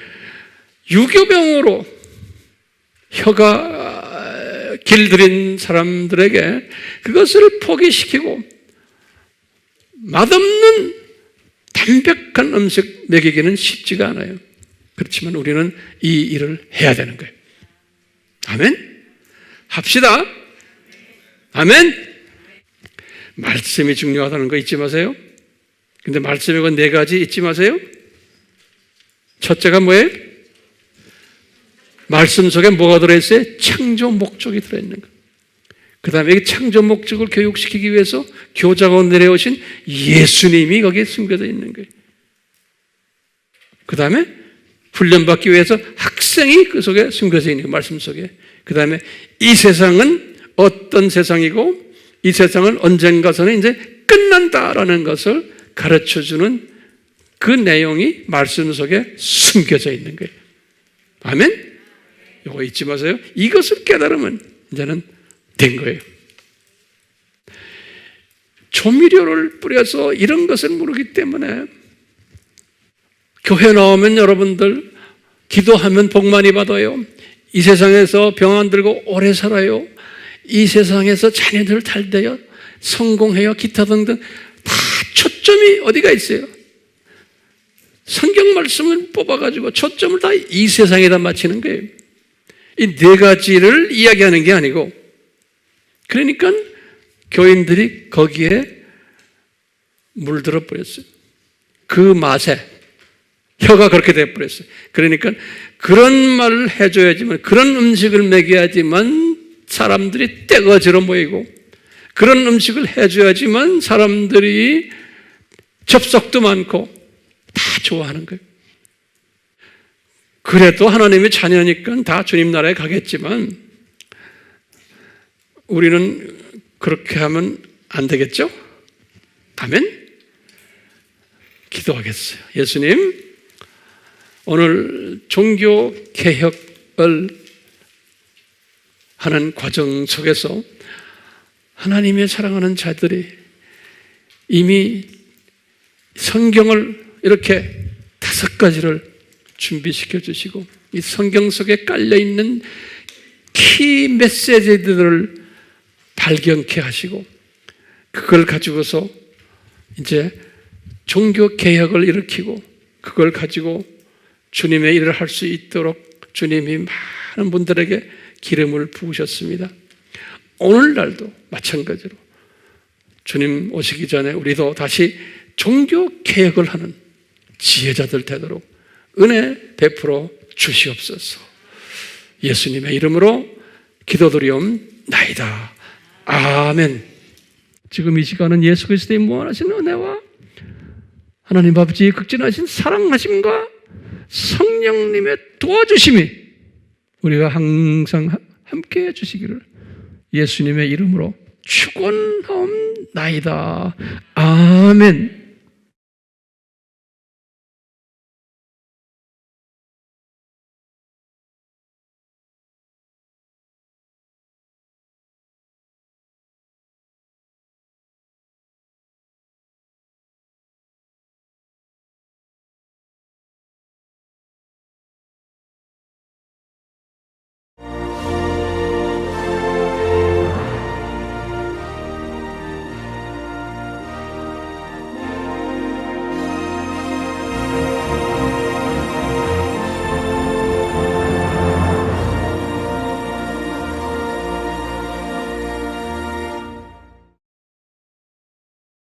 유교병으로 혀가 길들인 사람들에게 그것을 포기시키고 맛없는 담백한 음식 먹이기는 쉽지가 않아요. 그렇지만 우리는 이 일을 해야 되는 거예요. 아멘? 합시다. 아멘? 말씀이 중요하다는 거 잊지 마세요. 근데 말씀이 그 네 가지 잊지 마세요. 첫째가 뭐예요? 말씀 속에 뭐가 들어있어요? 창조 목적이 들어있는 거. 그 다음에 이 창조 목적을 교육시키기 위해서 교자가 내려오신 예수님이 거기에 숨겨져 있는 거예요. 그 다음에 훈련받기 위해서 학생이 그 속에 숨겨져 있는 거예요. 말씀 속에. 그 다음에 이 세상은 어떤 세상이고 이 세상은 언젠가서는 이제 끝난다라는 것을 가르쳐주는 그 내용이 말씀 속에 숨겨져 있는 거예요. 아멘? 이거 잊지 마세요. 이것을 깨달으면 이제는 된 거예요. 조미료를 뿌려서 이런 것을 모르기 때문에 교회 나오면 여러분들 기도하면 복 많이 받아요. 이 세상에서 병 안 들고 오래 살아요. 이 세상에서 자녀들 잘 돼요. 성공해요. 기타 등등 다 초점이 어디가 있어요? 성경 말씀을 뽑아가지고 초점을 다 이 세상에다 맞추는 거예요. 이 네 가지를 이야기하는 게 아니고, 그러니까 교인들이 거기에 물들어 버렸어요. 그 맛에 혀가 그렇게 돼버렸어요. 그러니까 그런 말을 해줘야지만, 그런 음식을 먹여야지만 사람들이 떼거지로 모이고, 그런 음식을 해줘야지만 사람들이 접속도 많고 다 좋아하는 거예요. 그래도 하나님의 자녀니까 다 주님 나라에 가겠지만 우리는 그렇게 하면 안 되겠죠? 아멘? 기도하겠어요. 예수님, 오늘 종교 개혁을 하는 과정 속에서 하나님의 사랑하는 자들이 이미 성경을 이렇게 5가지를 준비시켜 주시고 이 성경 속에 깔려있는 키 메시지들을 발견케 하시고 그걸 가지고서 이제 종교 개혁을 일으키고 그걸 가지고 주님의 일을 할 수 있도록 주님이 많은 분들에게 기름을 부으셨습니다. 오늘날도 마찬가지로 주님 오시기 전에 우리도 다시 종교 개혁을 하는 지혜자들 되도록 은혜 베풀어 주시옵소서. 예수님의 이름으로 기도드리옵나이다. 아멘. 지금 이 시간은 예수 그리스도의 무한하신 은혜와 하나님 아버지의 극진하신 사랑하심과 성령님의 도와주심이 우리가 항상 함께 해주시기를 예수님의 이름으로 축원하옵나이다. 아멘.